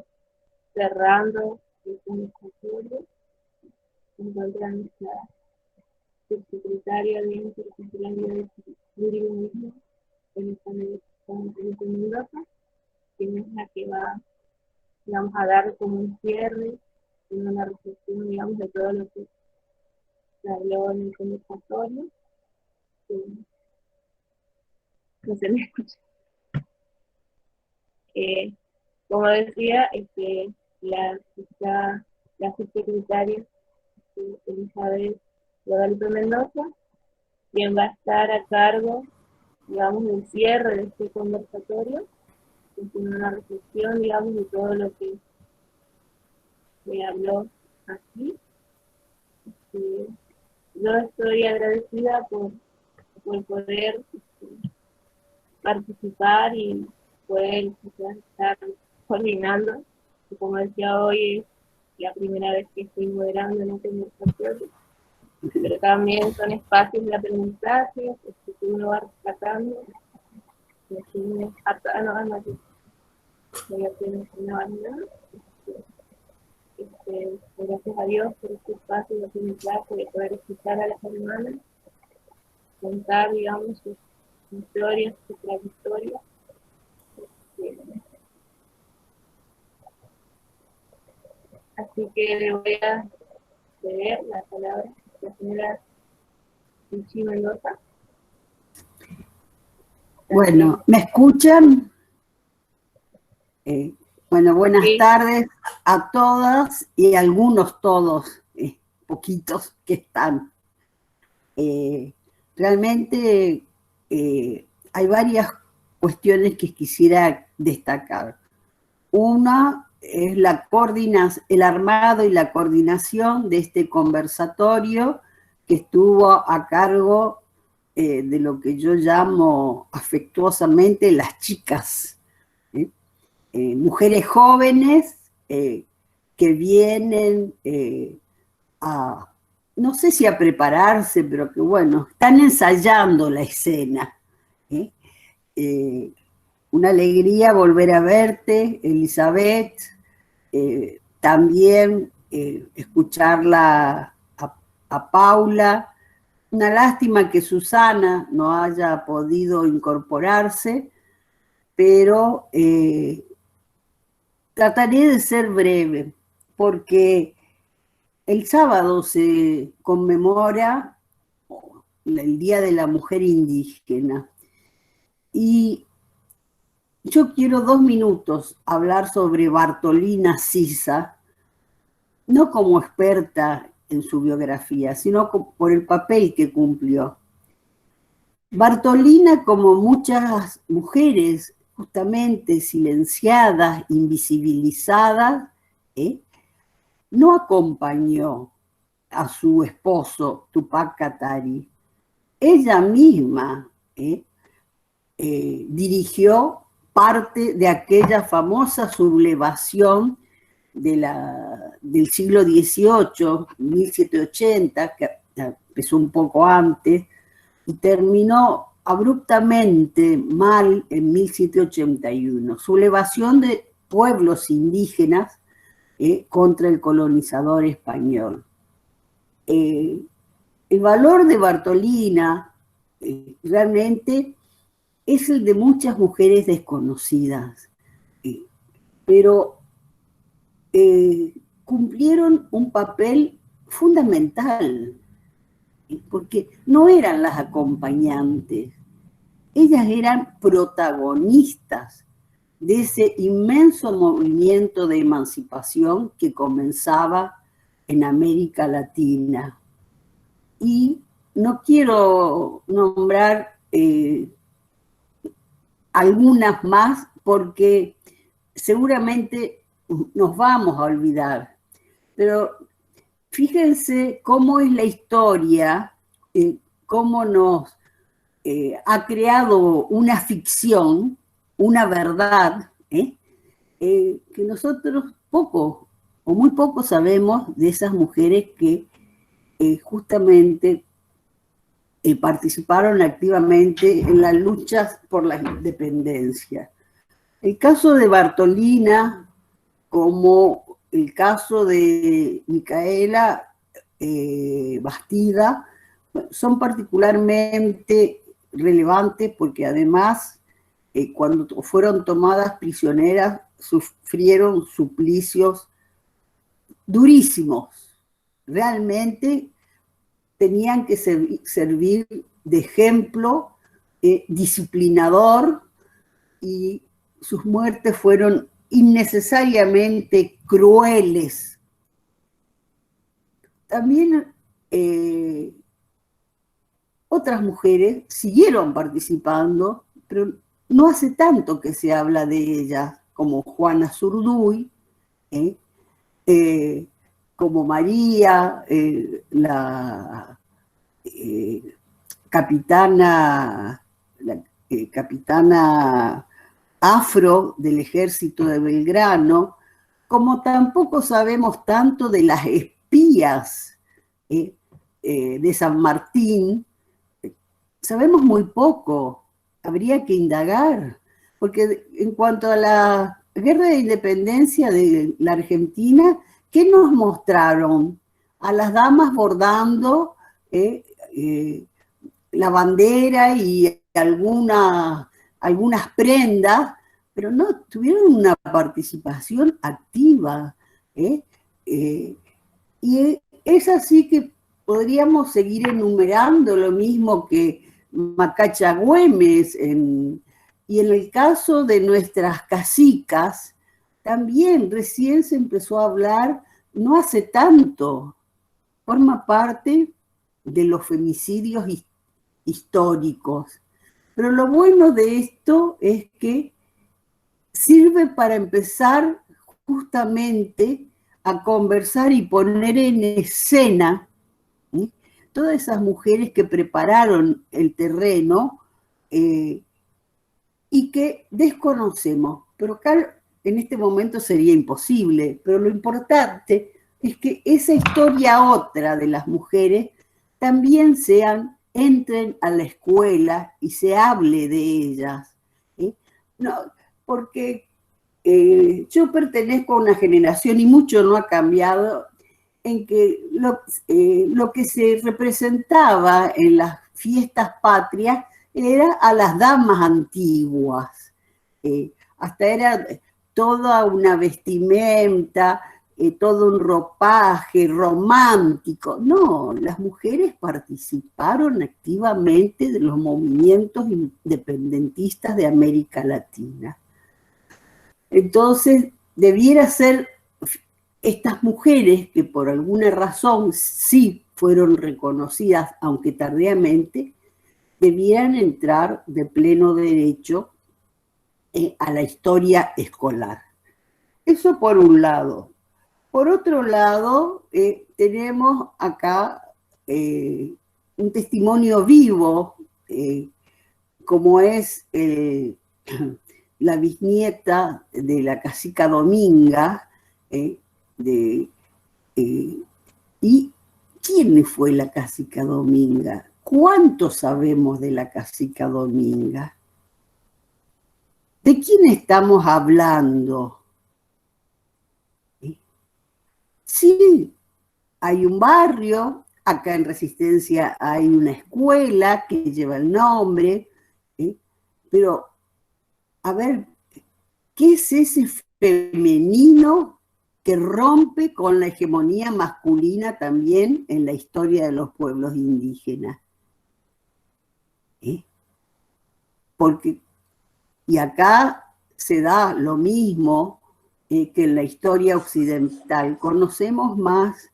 cerrando el conversatorio. Se encuentra nuestra subsecretaria de Interculturalidad y Plurilingüismo en esta Universidad de Mendoza, quien es la que va, digamos, a dar como un cierre, en una reflexión, digamos, de todo lo que se habló en el conversatorio. No se me escucha. Como decía, la subsecretaria Elizabeth Guadalupe Mendoza, quien va a estar a cargo, digamos, del cierre de este conversatorio, con una reflexión, digamos, de todo lo que se habló aquí. Yo estoy agradecida por poder participar y poder quizás estar coordinando, que como decía hoy, la primera vez que estoy moderando en un conversatorio, pero también son espacios de aprendizaje, que uno va rescatando, y así me voy a tener una variedad. Gracias a Dios por este espacio de aprendizaje, de poder escuchar a las hermanas, contar, digamos, sus historias, sus trayectorias. Así que le voy a ceder la palabra a la señora Luchi Mendoza. Bueno, ¿me escuchan? Bueno, buenas Sí. tardes a todas y a algunos todos, poquitos que están. Realmente hay varias cuestiones que quisiera destacar. Una es el armado y la coordinación de este conversatorio que estuvo a cargo de lo que yo llamo afectuosamente las chicas, mujeres jóvenes que vienen a, no sé si a prepararse, pero que bueno, están ensayando la escena. Una alegría volver a verte, Elizabeth, también escucharla a Paula. Una lástima que Susana no haya podido incorporarse, pero trataré de ser breve, porque el sábado se conmemora el Día de la Mujer Indígena. Y yo quiero 2 minutos hablar sobre Bartolina Sisa, no como experta en su biografía, sino por el papel que cumplió. Bartolina, como muchas mujeres justamente silenciadas, invisibilizadas, no acompañó a su esposo Tupac Katari. Ella misma dirigió parte de aquella famosa sublevación del siglo XVIII, 1780, que empezó un poco antes, y terminó abruptamente mal en 1781. Sublevación de pueblos indígenas contra el colonizador español. El valor de Bartolina realmente es el de muchas mujeres desconocidas, pero cumplieron un papel fundamental, porque no eran las acompañantes, ellas eran protagonistas de ese inmenso movimiento de emancipación que comenzaba en América Latina. Y no quiero nombrar algunas más porque seguramente nos vamos a olvidar, pero fíjense cómo es la historia, cómo nos ha creado una ficción, una verdad, que nosotros poco o muy poco sabemos de esas mujeres que justamente participaron activamente en las luchas por la independencia. El caso de Bartolina, como el caso de Micaela Bastida, son particularmente relevantes porque además cuando fueron tomadas prisioneras sufrieron suplicios durísimos. Realmente tenían que servir de ejemplo disciplinador, y sus muertes fueron innecesariamente crueles. También otras mujeres siguieron participando, pero no hace tanto que se habla de ellas, como Juana Zurduy, como María, la capitana afro del ejército de Belgrano, como tampoco sabemos tanto de las espías de San Martín, sabemos muy poco, habría que indagar, porque en cuanto a la guerra de independencia de la Argentina, ¿qué nos mostraron? A las damas bordando la bandera y algunas prendas, pero no tuvieron una participación activa. Y es así que podríamos seguir enumerando lo mismo que Macacha Güemes, y en el caso de nuestras cacicas, también recién se empezó a hablar, no hace tanto, forma parte de los femicidios históricos. Pero lo bueno de esto es que sirve para empezar justamente a conversar y poner en escena todas esas mujeres que prepararon el terreno y que desconocemos. Pero acá en este momento sería imposible, pero lo importante es que esa historia otra de las mujeres también entren a la escuela y se hable de ellas. No, porque yo pertenezco a una generación, y mucho no ha cambiado, en que lo que se representaba en las fiestas patrias era a las damas antiguas. Hasta era toda una vestimenta, todo un ropaje romántico. No, las mujeres participaron activamente de los movimientos independentistas de América Latina. Entonces, debiera ser estas mujeres que por alguna razón sí fueron reconocidas, aunque tardíamente, debieran entrar de pleno derecho a la historia escolar. Eso por un lado. Por otro lado, tenemos acá un testimonio vivo, como es la bisnieta de la cacica Dominga, ¿y quién fue la cacica Dominga? ¿Cuánto sabemos de la cacica Dominga? ¿De quién estamos hablando? Sí, hay un barrio, acá en Resistencia hay una escuela que lleva el nombre, pero, a ver, ¿qué es ese femenino que rompe con la hegemonía masculina también en la historia de los pueblos indígenas? Porque, y acá se da lo mismo que en la historia occidental, conocemos más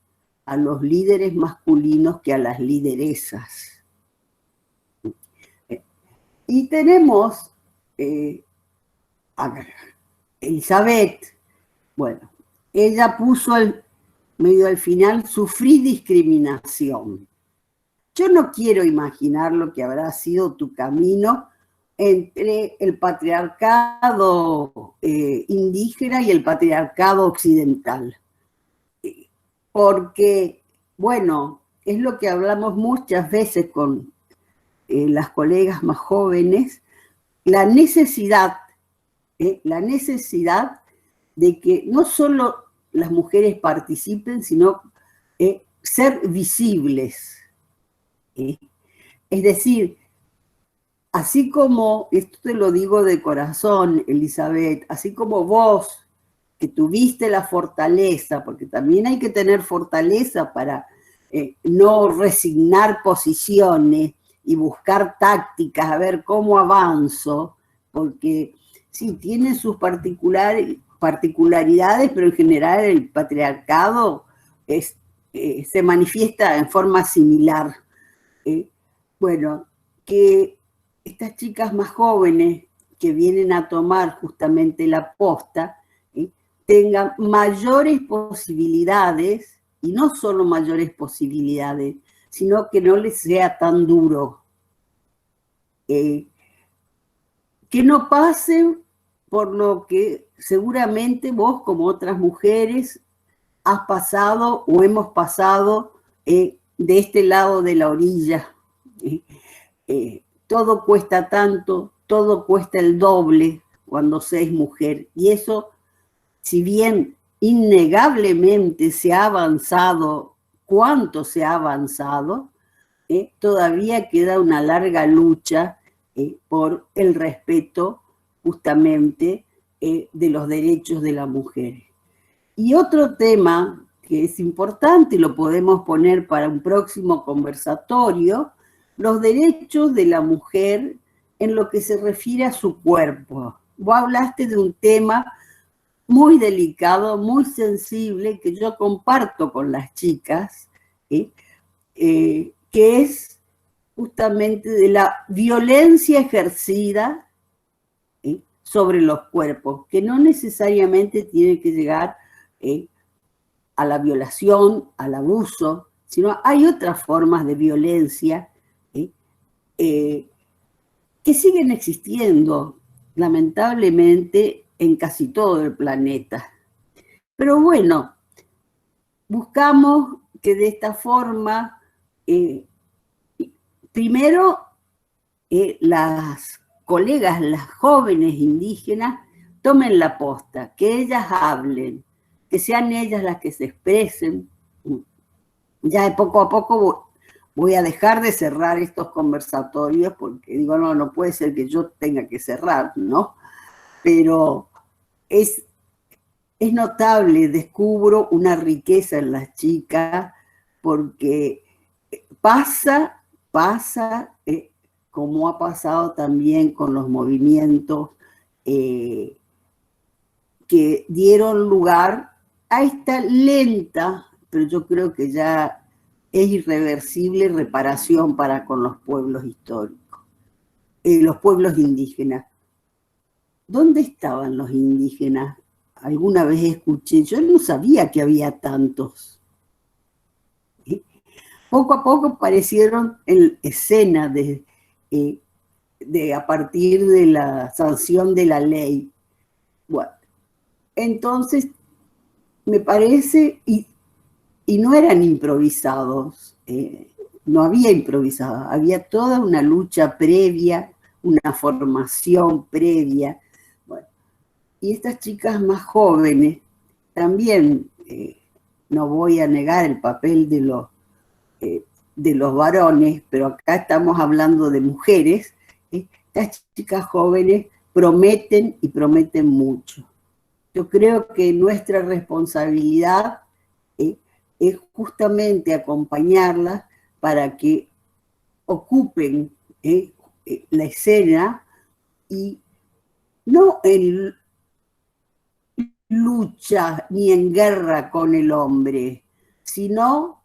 a los líderes masculinos que a las lideresas. Y tenemos a Elizabeth, bueno, ella puso medio al final, sufrí discriminación. Yo no quiero imaginar lo que habrá sido tu camino entre el patriarcado indígena y el patriarcado occidental. Porque, bueno, es lo que hablamos muchas veces con las colegas más jóvenes, la necesidad de que no solo las mujeres participen, sino ser visibles. Es decir, así como, esto te lo digo de corazón, Elizabeth, así como vos, que tuviste la fortaleza, porque también hay que tener fortaleza para no resignar posiciones y buscar tácticas, a ver cómo avanzo, porque sí, tiene sus particularidades, pero en general el patriarcado se manifiesta en forma similar. Bueno, que estas chicas más jóvenes que vienen a tomar justamente la posta tengan mayores posibilidades, y no solo mayores posibilidades, sino que no les sea tan duro. Que no pasen por lo que seguramente vos, como otras mujeres, has pasado o hemos pasado de este lado de la orilla. Todo cuesta tanto, todo cuesta el doble cuando se es mujer. Y eso, si bien innegablemente se ha avanzado, cuánto se ha avanzado, todavía queda una larga lucha por el respeto justamente de los derechos de la mujer. Y otro tema que es importante, y lo podemos poner para un próximo conversatorio, los derechos de la mujer en lo que se refiere a su cuerpo. Vos hablaste de un tema muy delicado, muy sensible, que yo comparto con las chicas, que es justamente de la violencia ejercida sobre los cuerpos, que no necesariamente tiene que llegar a la violación, al abuso, sino hay otras formas de violencia que siguen existiendo, lamentablemente, en casi todo el planeta. Pero bueno, buscamos que de esta forma, primero, las colegas, las jóvenes indígenas, tomen la posta, que ellas hablen, que sean ellas las que se expresen. Ya de poco a poco voy a dejar de cerrar estos conversatorios, porque digo, no puede ser que yo tenga que cerrar, ¿no? Pero es notable, descubro una riqueza en las chicas, porque pasa, como ha pasado también con los movimientos que dieron lugar a esta lenta, pero yo creo que ya es irreversible, reparación para con los pueblos históricos, los pueblos indígenas. ¿Dónde estaban los indígenas? Alguna vez escuché, yo no sabía que había tantos. Poco a poco aparecieron en escena a partir de la sanción de la ley. Bueno, entonces me parece, y no eran improvisados, no había improvisado, había toda una lucha previa, una formación previa. Bueno, y estas chicas más jóvenes, también no voy a negar el papel de los varones, pero acá estamos hablando de mujeres. Estas chicas jóvenes prometen y prometen mucho. Yo creo que nuestra responsabilidad es justamente acompañarlas para que ocupen la escena, y no en lucha ni en guerra con el hombre, sino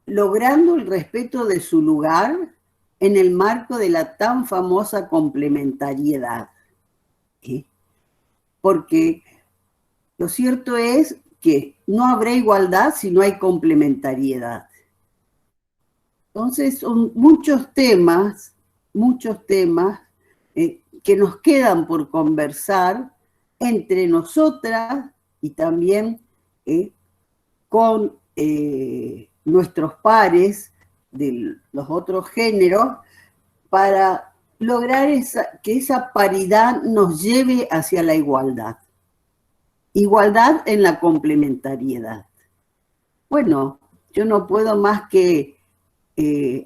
logrando el respeto de su lugar en el marco de la tan famosa complementariedad. Porque lo cierto es que no habrá igualdad si no hay complementariedad. Entonces son muchos temas que nos quedan por conversar entre nosotras y también con nuestros pares de los otros géneros, para lograr que esa paridad nos lleve hacia la igualdad. Igualdad en la complementariedad. Bueno, yo no puedo más que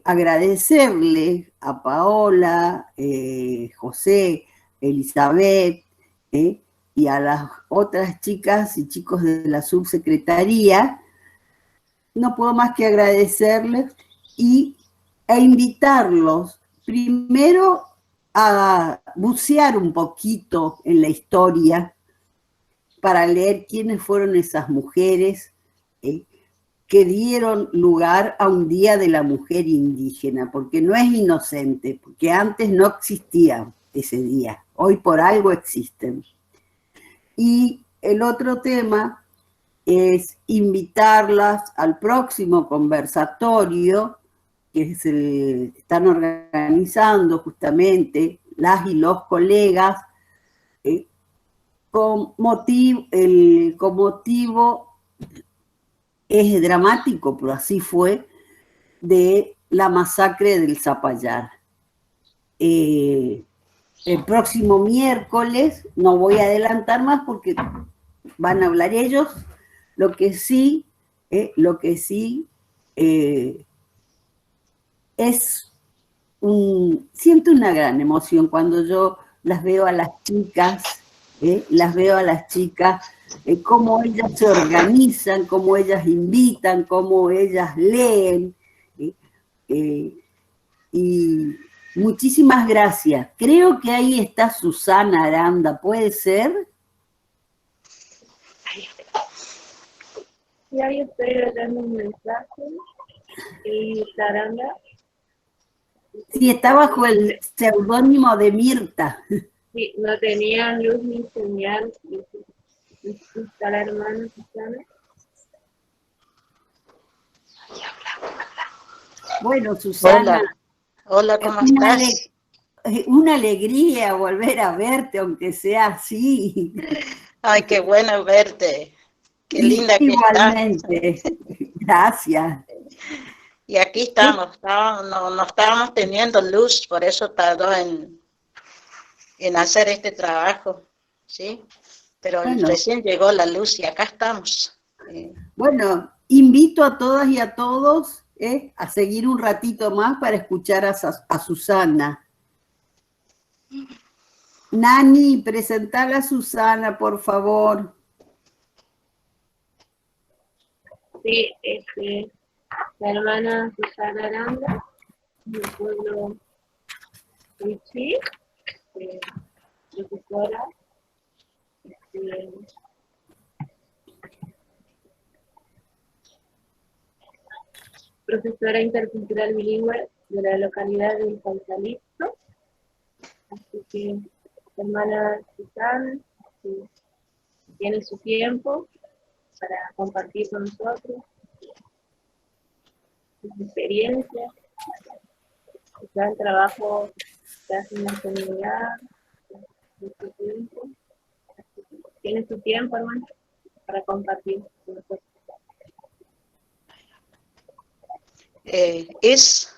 agradecerle a Paola, José, Elizabeth, y a las otras chicas y chicos de la subsecretaría. No puedo más que agradecerles e invitarlos primero a bucear un poquito en la historia para leer quiénes fueron esas mujeres que dieron lugar a un Día de la Mujer Indígena, porque no es inocente, porque antes no existía ese día, hoy por algo existen. Y el otro tema es invitarlas al próximo conversatorio que están organizando justamente las y los colegas con motivo es dramático, pero así fue, de la masacre del Zapallar. El próximo miércoles, no voy a adelantar más porque van a hablar ellos, lo que sí siento una gran emoción cuando yo las veo a las chicas, cómo ellas se organizan, cómo ellas invitan, cómo ellas leen, y muchísimas gracias. Creo que ahí está Susana Aranda, ¿puede ser? Y ahí estoy dando un mensaje. Y Aranda. Sí, está bajo el seudónimo de Mirta. Sí, no tenía luz ni señal. Está la hermana Susana. Bueno, Susana. Hola, ¿cómo estás? Una alegría volver a verte, aunque sea así. Ay, qué bueno verte. Qué linda que igualmente. estás. Gracias. Y aquí estamos. No estábamos teniendo luz, por eso tardó en hacer este trabajo, ¿sí? Pero bueno, recién llegó la luz y acá estamos. Bueno, invito a todas y a todos a seguir un ratito más para escuchar a Susana. Nani, presentala a Susana, por favor. Sí, la hermana Susana Aranda, del pueblo Wichí, profesora, profesora intercultural bilingüe de la localidad de Sausalito. Así que, hermana Susana, tiene su tiempo para compartir con nosotros sus experiencias, el trabajo que hace en la comunidad, su tiempo. Tiene su tiempo, hermano, para compartir con nosotros. Is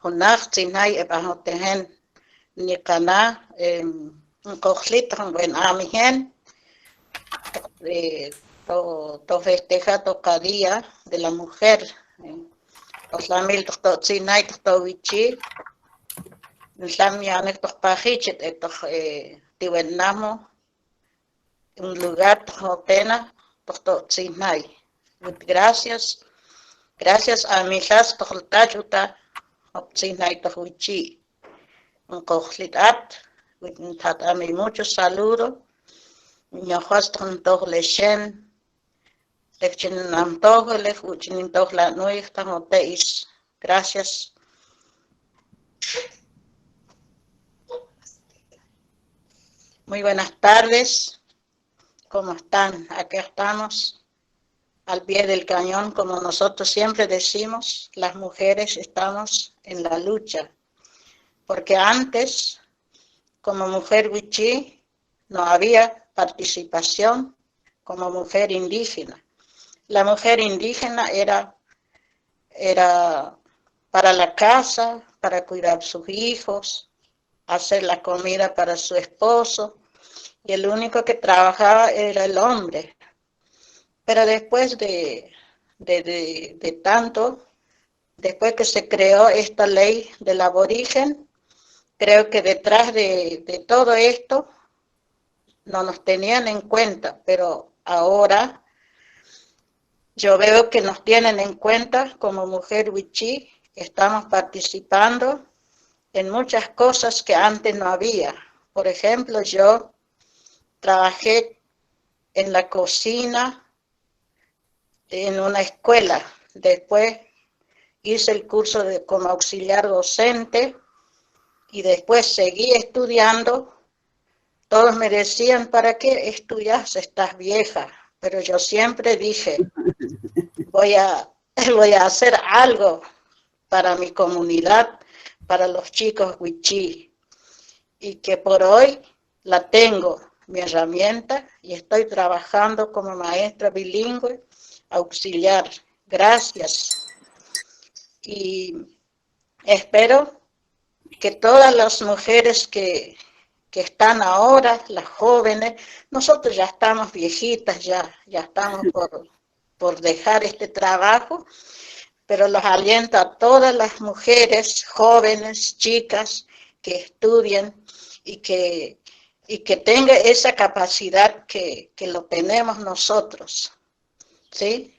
hunach tinay ebahotehen nikana cochlitan buen amigen to festeja toca día de la mujer. Oslamil to tinay to wichi Islamianek to pajichet tiwenamo un lugar pena to tinay. Gracias a mi hijas tohltachuta opsinay tohuichi un cochlitat tatami muchos saludos ñojas ton tohleshen lechinam tohlech uchinin tohla nuih tamoteis. Gracias. Muy buenas tardes. ¿Cómo están? Aquí estamos. Al pie del cañón, como nosotros siempre decimos, las mujeres estamos en la lucha. Porque antes, como mujer wichí, no había participación como mujer indígena. La mujer indígena era para la casa, para cuidar a sus hijos, hacer la comida para su esposo, y el único que trabajaba era el hombre. Pero después de tanto, después que se creó esta ley del aborigen, creo que detrás de todo esto no nos tenían en cuenta, pero ahora yo veo que nos tienen en cuenta como mujer wichí, que estamos participando en muchas cosas que antes no había. Por ejemplo, yo trabajé en la cocina en una escuela, después hice el curso como auxiliar docente y después seguí estudiando. Todos me decían, ¿para qué estudias? Estás vieja. Pero yo siempre dije, voy a hacer algo para mi comunidad, para los chicos wichí, y que por hoy la tengo. mi herramienta y estoy trabajando como maestra bilingüe auxiliar. Gracias. Y espero que todas las mujeres que están ahora, las jóvenes, nosotros ya estamos viejitas, ya estamos por dejar este trabajo, pero los aliento a todas las mujeres, jóvenes, chicas, que estudien y que tengan esa capacidad que lo tenemos nosotros, ¿sí?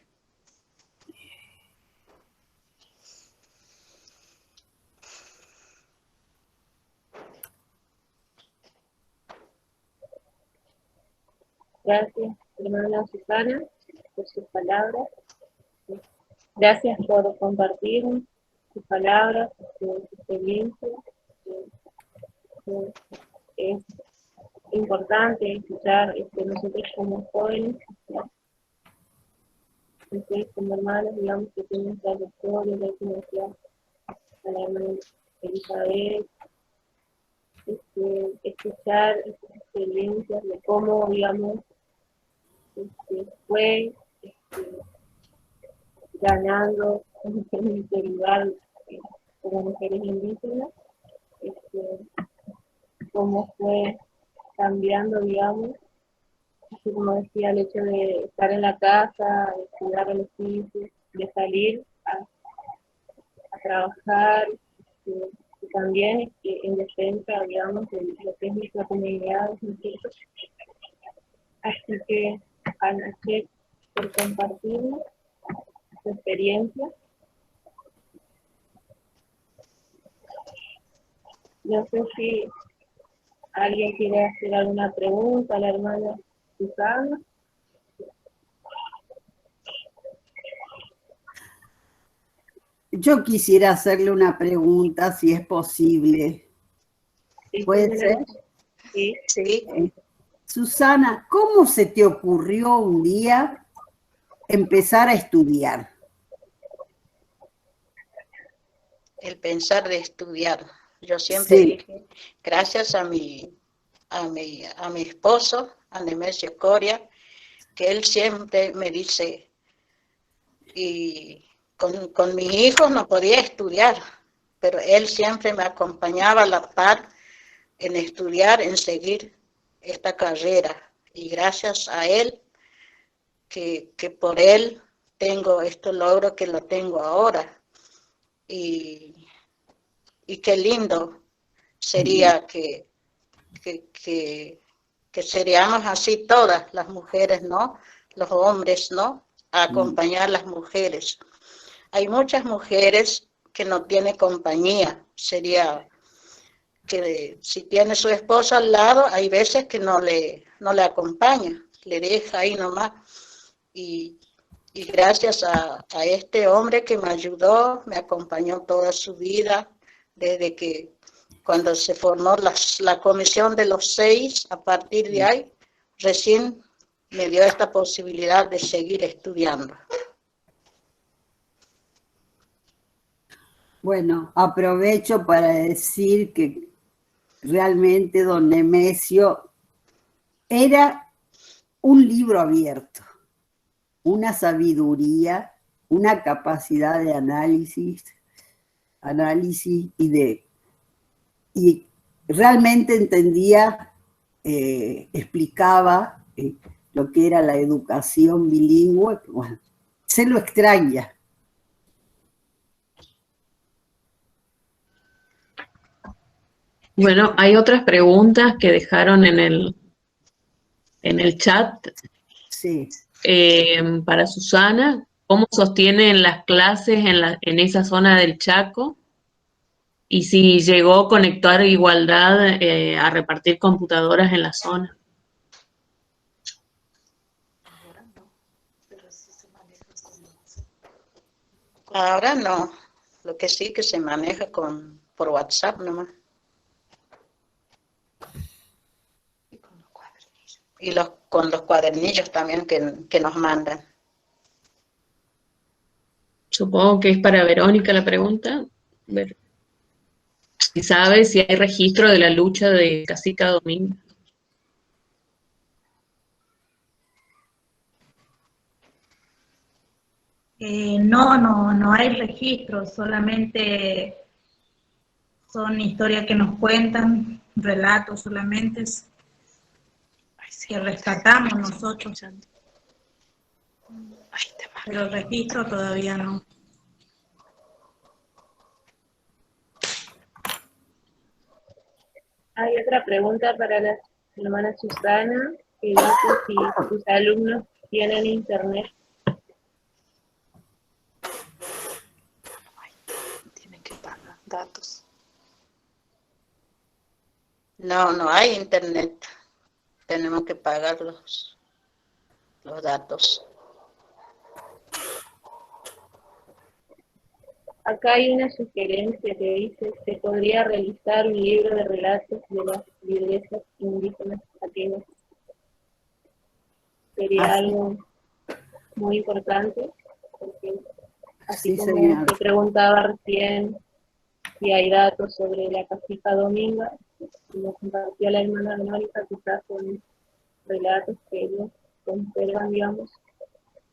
Gracias, hermana Susana, por sus palabras. Gracias por compartir sus palabras, su experiencia. Es importante escuchar nosotros como jóvenes, ustedes como hermanos, digamos, que tienen trayectoria, la decía a la hermana Elizabeth, escuchar estas experiencias de cómo, digamos, fue ganando en este lugar como mujeres indígenas, cómo fue cambiando, digamos, así como decía, el hecho de estar en la casa, de cuidar a los hijos, de salir a trabajar, y también en defensa, digamos, de lo que es nuestra comunidad, nosotros. Así que, Ana, por compartirnos su experiencia. No sé si alguien quiere hacer alguna pregunta a la hermana Susana. Yo quisiera hacerle una pregunta, si es posible. Sí, ¿Puede ser? Sí. Sí. Susana, ¿cómo se te ocurrió un día empezar a estudiar? El pensar de estudiar. Yo siempre dije, gracias a mi esposo, a Nemesio Coria, que él siempre me dice, y con mis hijos no podía estudiar, pero él siempre me acompañaba a la par en estudiar, en seguir esta carrera. Y gracias a él, que por él tengo este logro que lo tengo ahora. Y qué lindo sería que seríamos así todas las mujeres, ¿no? Los hombres, ¿no? A acompañar a las mujeres. Hay muchas mujeres que no tienen compañía. Sería que si tiene su esposo al lado, hay veces que no le acompaña, le deja ahí nomás. Y gracias a este hombre que me ayudó, me acompañó toda su vida, desde que cuando se formó la comisión de los 6, a partir de ahí, recién me dio esta posibilidad de seguir estudiando. Bueno, aprovecho para decir que realmente don Nemesio era un libro abierto, una sabiduría, una capacidad de análisis y realmente entendía, explicaba lo que era la educación bilingüe. Bueno, se lo extraña. Bueno, hay otras preguntas que dejaron en el chat. Sí. Para Susana, ¿cómo sostienen las clases en esa zona del Chaco? Y si llegó a conectar igualdad a repartir computadoras en la zona. Ahora no, lo que sí que se maneja por WhatsApp nomás. Y con los cuadernillos también que nos mandan. Supongo que es para Verónica la pregunta. Si sabe si hay registro de la lucha de Casica Domingo. No hay registros, solamente son historias que nos cuentan, relatos solamente que rescatamos nosotros. Pero el registro todavía no. Hay otra pregunta para la hermana Susana, que dice si sus alumnos tienen internet. Tienen que pagar datos. No hay internet. Tenemos que pagar los datos. Acá hay una sugerencia que dice que se podría realizar un libro de relatos de las lideresas indígenas latinas. Sería algo muy importante, porque así Sí, como señor. se preguntaba recién si hay datos sobre la Cacica Dominga, como compartió la hermana Verónica, quizás son relatos que ellos conservan, digamos,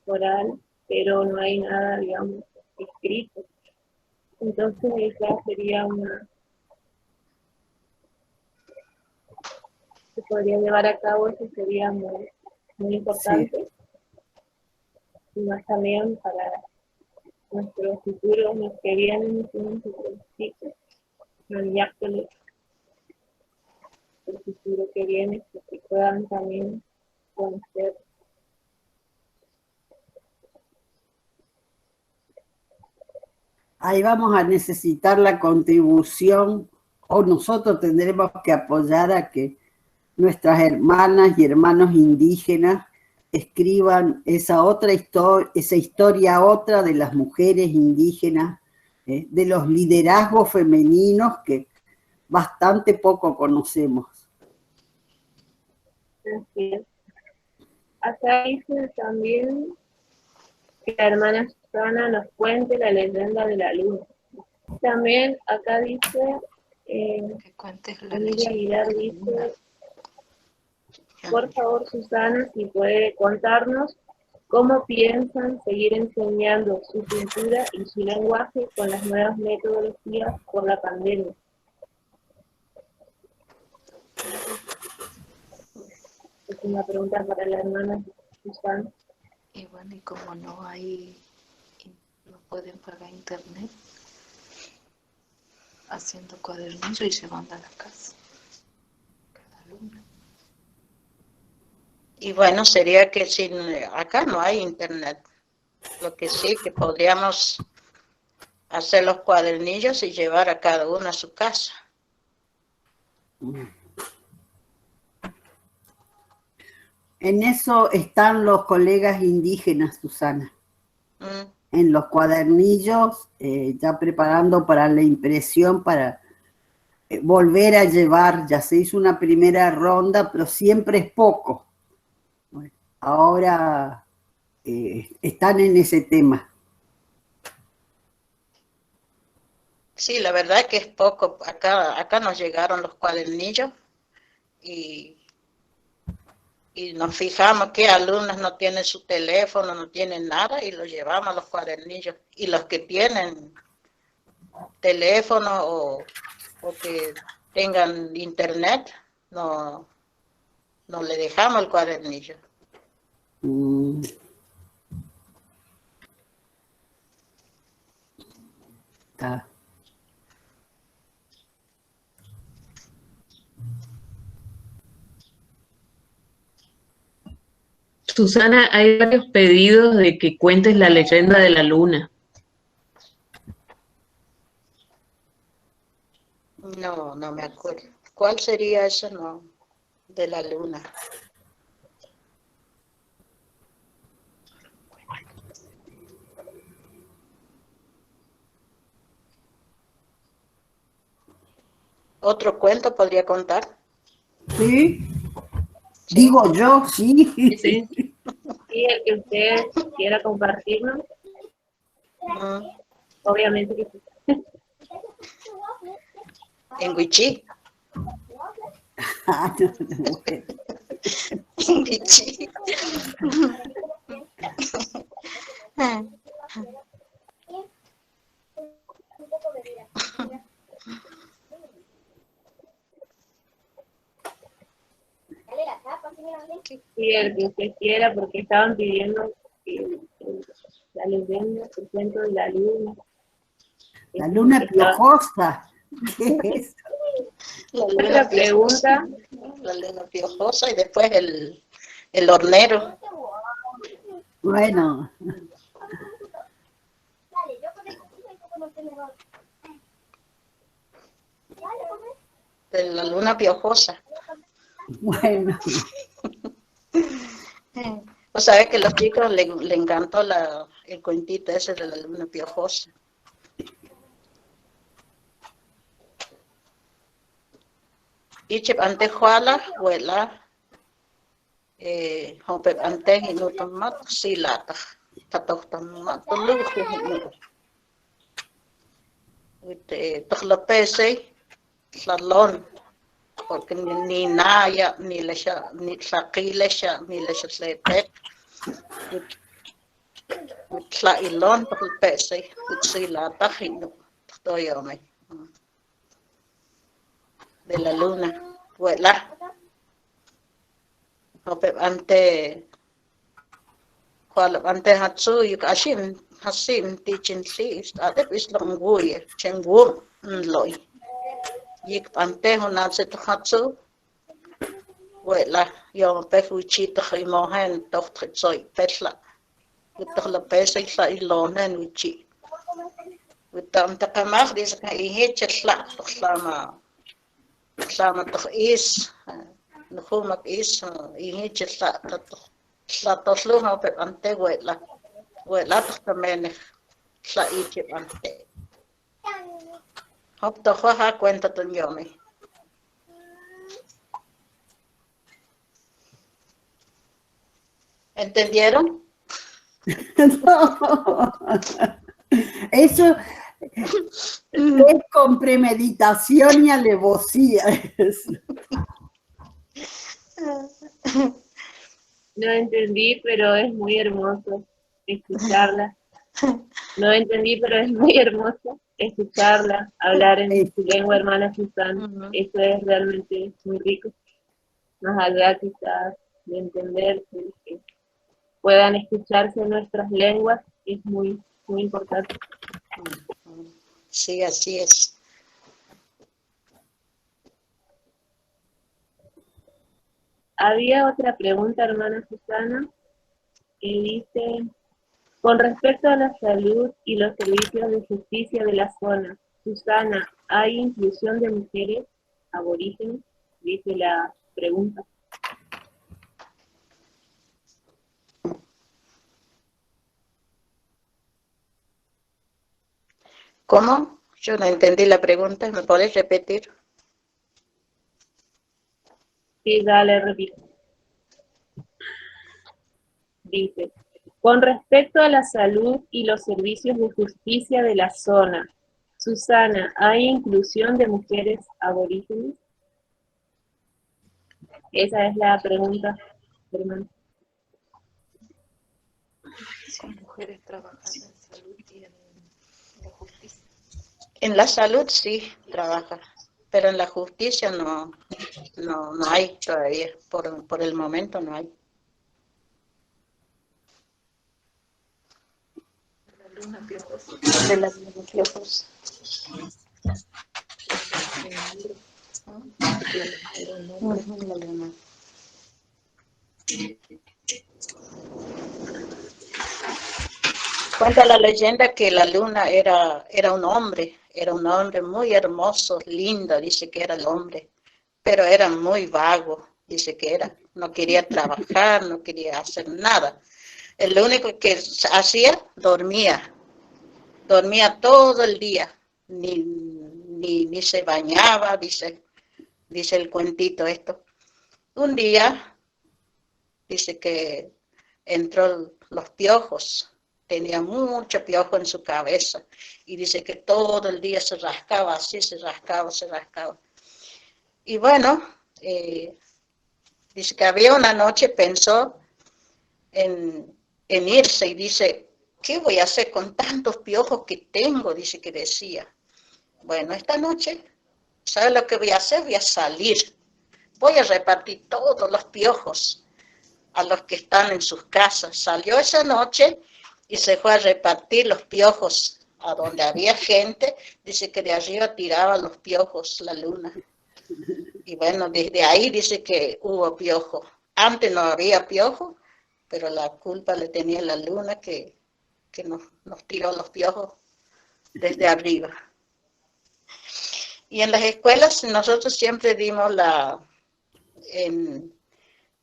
oral, pero no hay nada, digamos, escrito. Entonces esa sería se podría llevar a cabo, eso sería muy, muy importante. Y más también para nuestros futuros, los que vienen, nuestros chicos, el futuro que viene, que puedan también conocer. Ahí vamos a necesitar la contribución, o nosotros tendremos que apoyar a que nuestras hermanas y hermanos indígenas escriban esa historia otra de las mujeres indígenas, de los liderazgos femeninos que bastante poco conocemos. Así es. Acá dice también que la hermana Susana nos cuente la leyenda de la luna. También acá dice, Que cuentes la Emilia Aguilar leyenda. dice, por favor Susana, si puede contarnos cómo piensan seguir enseñando su cultura y su lenguaje con las nuevas metodologías por la pandemia. Es una pregunta para la hermana Susana. Y bueno, y como no pueden pagar internet, haciendo cuadernillos y llevando a la casa cada alumno. Y bueno, sería que acá no hay internet. Lo que sí, que podríamos hacer los cuadernillos y llevar a cada uno a su casa. En eso están los colegas indígenas, Susana. En los cuadernillos, ya preparando para la impresión, para volver a llevar. Ya se hizo una primera ronda, pero siempre es poco. Bueno, ahora están en ese tema. Sí, la verdad es que es poco. Acá nos llegaron los cuadernillos y nos fijamos que alumnos no tienen su teléfono, no tienen nada y los llevamos a los cuadernillos. Y los que tienen teléfono o que tengan internet, no le dejamos el cuadernillo. Está. Susana, hay varios pedidos de que cuentes la leyenda de la luna. No me acuerdo. ¿Cuál sería eso? No, de la luna. ¿Otro cuento podría contar? ¿Sí? Digo yo, sí. Sí, el que usted quiera compartirnos. Obviamente que sí. En Huichí. En Huichí. Sí, el que usted quiera, porque estaban pidiendo la leyenda, el cuento de la luna. La luna piojosa. ¿Qué es eso? La Otra luna pregunta. piojosa, la luna piojosa y después el hornero. Bueno, De la luna piojosa. bueno. Vos sabés que a los chicos le encantó el cuentito ese de la luna piojosa. Ichip ante juala, huela, hopep ante hinutomat, silata, tatohtamat, lujo, tohlapese, tlalon, porque ni naya, ni tlaqilesha, ni lesha slepet, tlailon, tohlapese, silata, hinu, toyome. De la luna, huela. Ante hatsu yuk hasim tichin sis adep islam guye chengur loy yik ante honatse to hatsu huela yo pe fuchi to imohen to tsoy petla utla pesa isla ilonen uchi utam ta kamar dis ka ihechla sama to is nuhumak is ihechla to tlatosluja pe ante huela también la iche ante hop to jaja cuenta tu yomi ¿entendieron? No. Eso es con premeditación y alevosía. No entendí, pero es muy hermoso escucharla. No entendí, pero es muy hermoso escucharla, hablar en su lengua hermana Susana. Eso es realmente muy rico. Más allá quizás de entender que puedan escucharse nuestras lenguas, es muy, muy importante. Sí, así es. Había otra pregunta, hermana Susana, que dice, con respecto a la salud y los servicios de justicia de la zona, Susana, ¿hay inclusión de mujeres aborígenes? Dice la pregunta. ¿Cómo? Yo no entendí la pregunta, ¿me podés repetir? Sí, dale, repito. Dice, con respecto a la salud y los servicios de justicia de la zona, Susana, ¿hay inclusión de mujeres aborígenes? Esa es la pregunta, hermano. Son mujeres trabajando en salud y en la justicia. En la salud sí trabaja, pero en la justicia no hay todavía, por el momento no hay. La luna piojosa. De la luna piojosa. La luna. Cuenta la leyenda que la luna era un hombre muy hermoso, lindo, dice que era el hombre, pero era muy vago, dice que era, no quería trabajar, no quería hacer nada. Lo único que hacía, dormía todo el día, ni se bañaba, dice el cuentito esto. Un día, dice que entró los piojos, tenía mucho piojo en su cabeza y dice que todo el día se rascaba, así se rascaba. Y bueno, dice que había una noche, pensó en irse y dice, ¿qué voy a hacer con tantos piojos que tengo? Dice que decía, bueno, esta noche, ¿sabes lo que voy a hacer? Voy a salir voy a repartir todos los piojos a los que están en sus casas. Salió esa noche y se fue a repartir los piojos a donde había gente. Dice que de arriba tiraba los piojos la luna. Y bueno, desde ahí dice que hubo piojo. Antes no había piojo, pero la culpa le tenía la luna que nos tiró los piojos desde arriba. Y en las escuelas nosotros siempre dimos en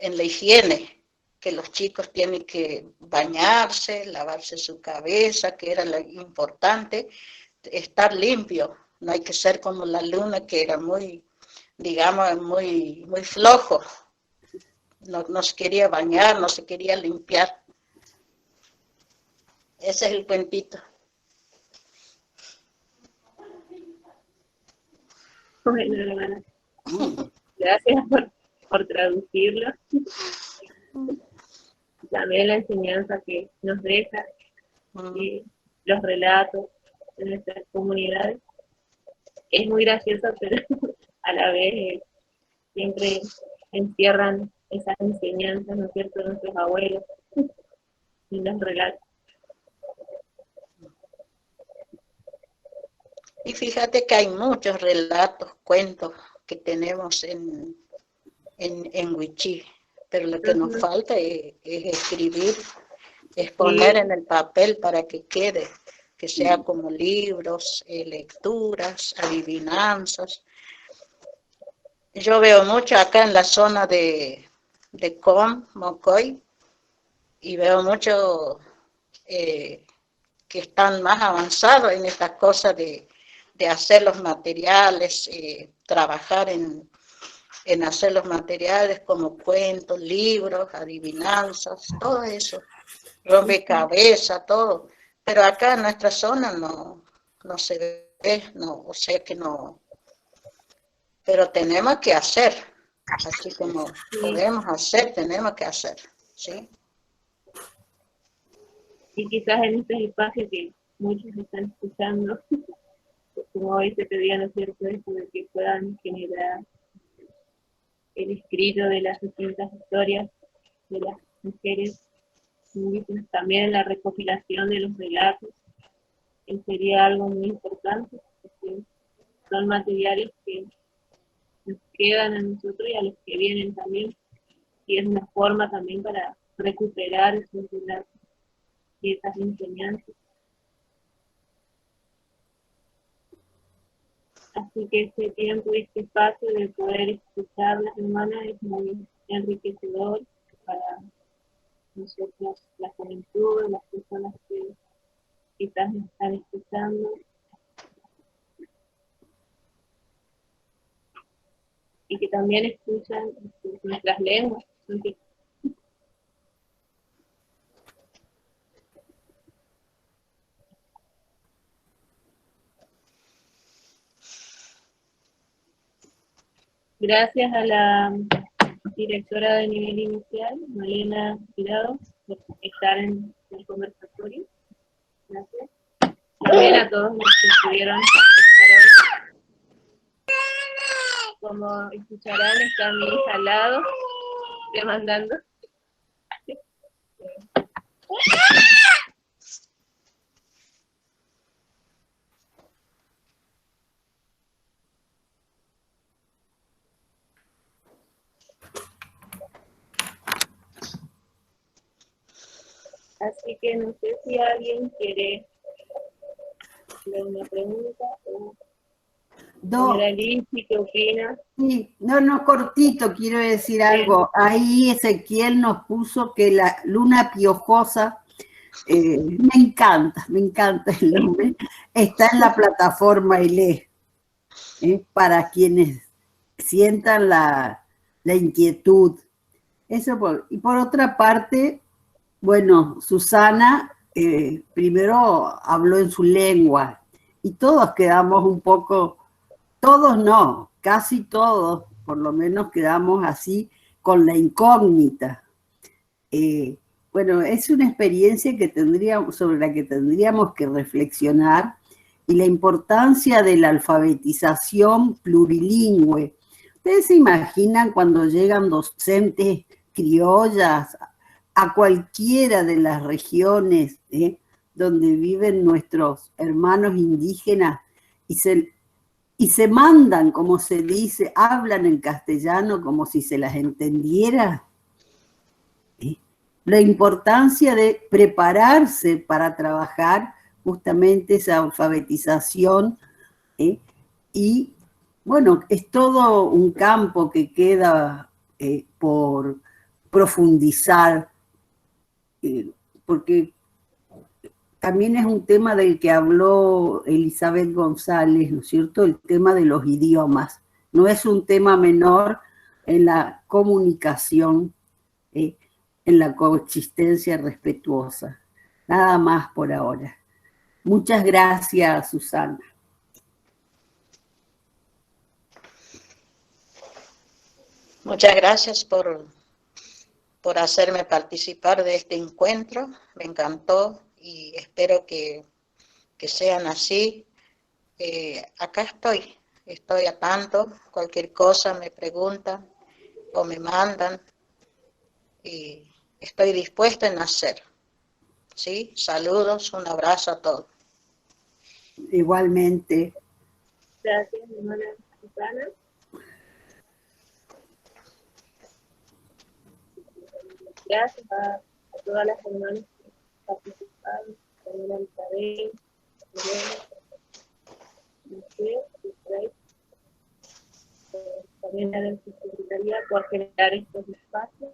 la higiene, que los chicos tienen que bañarse, lavarse su cabeza, que era lo importante, estar limpio. No hay que ser como la luna, que era muy, digamos, muy flojo. No se quería bañar, no se quería limpiar. Ese es el cuentito. Bueno, hermana, gracias por traducirlo. También la enseñanza que nos deja, los relatos de nuestras comunidades. Es muy gracioso, pero a la vez siempre encierran esas enseñanzas, ¿no es cierto?, de nuestros abuelos y los relatos. Y fíjate que hay muchos relatos, cuentos que tenemos en Wichí, pero lo que nos falta es escribir, es poner en el papel para que quede, que sea como libros, lecturas, adivinanzas. Yo veo mucho acá en la zona de Mocoy, y veo mucho que están más avanzados en estas cosas de hacer los materiales, trabajar en hacer los materiales como cuentos, libros, adivinanzas, todo eso, rompecabezas, todo. Pero acá en nuestra zona no se ve, no, o sea que no. Pero tenemos que hacer, así como podemos hacer, tenemos que hacer, ¿sí? Y quizás en estos espacios que muchos están escuchando, como hoy se pedía, ¿no es cierto?, esto de que puedan generar el escrito de las distintas historias de las mujeres indígenas, también la recopilación de los relatos, que sería algo muy importante, porque son materiales que nos quedan a nosotros y a los que vienen también, y es una forma también para recuperar esos relatos y esas enseñanzas. Así que este tiempo y este espacio de poder escuchar a las hermanas es muy enriquecedor para nosotros, la juventud, las personas que quizás nos están escuchando. Y que también escuchan nuestras lenguas. Gracias a la directora de nivel inicial, Malena Tirado, por estar en el conversatorio. Gracias. También a todos los que estuvieron estar hoy. Como escucharán, está mi hija al lado, demandando. Así que no sé si alguien quiere hacer una pregunta o... Señora Lizzy, ¿qué opina? Sí, no, cortito, quiero decir algo. Ahí Ezequiel nos puso que la luna piojosa, me encanta el nombre, está en la plataforma ILE, para quienes sientan la inquietud. Eso y por otra parte, bueno, Susana primero habló en su lengua y todos quedamos un poco... Todos no, casi todos, por lo menos quedamos así con la incógnita. Bueno, es una experiencia sobre la que tendríamos que reflexionar, y la importancia de la alfabetización plurilingüe, ¿Ustedes se imaginan cuando llegan docentes criollas a cualquiera de las regiones donde viven nuestros hermanos indígenas y se mandan, como se dice, hablan en castellano como si se las entendiera? La importancia de prepararse para trabajar justamente esa alfabetización, y bueno, es todo un campo que queda por profundizar, porque también es un tema del que habló Elizabeth González, ¿no es cierto? El tema de los idiomas. No es un tema menor en la comunicación, en la coexistencia respetuosa. Nada más por ahora. Muchas gracias, Susana. Muchas gracias por hacerme participar de este encuentro. Me encantó y espero que sean así. Acá estoy a tanto. Cualquier cosa me preguntan o me mandan y estoy dispuesta en hacer. ¿Sí? Saludos, un abrazo a todos. Igualmente. Gracias, hermana Susana. Gracias a todas las hermanas que participaron, también a Isabel, también a la Secretaría por generar estos espacios.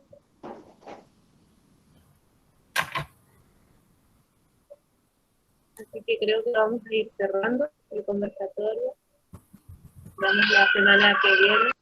Así que creo que vamos a ir cerrando el conversatorio. Vamos la semana que viene.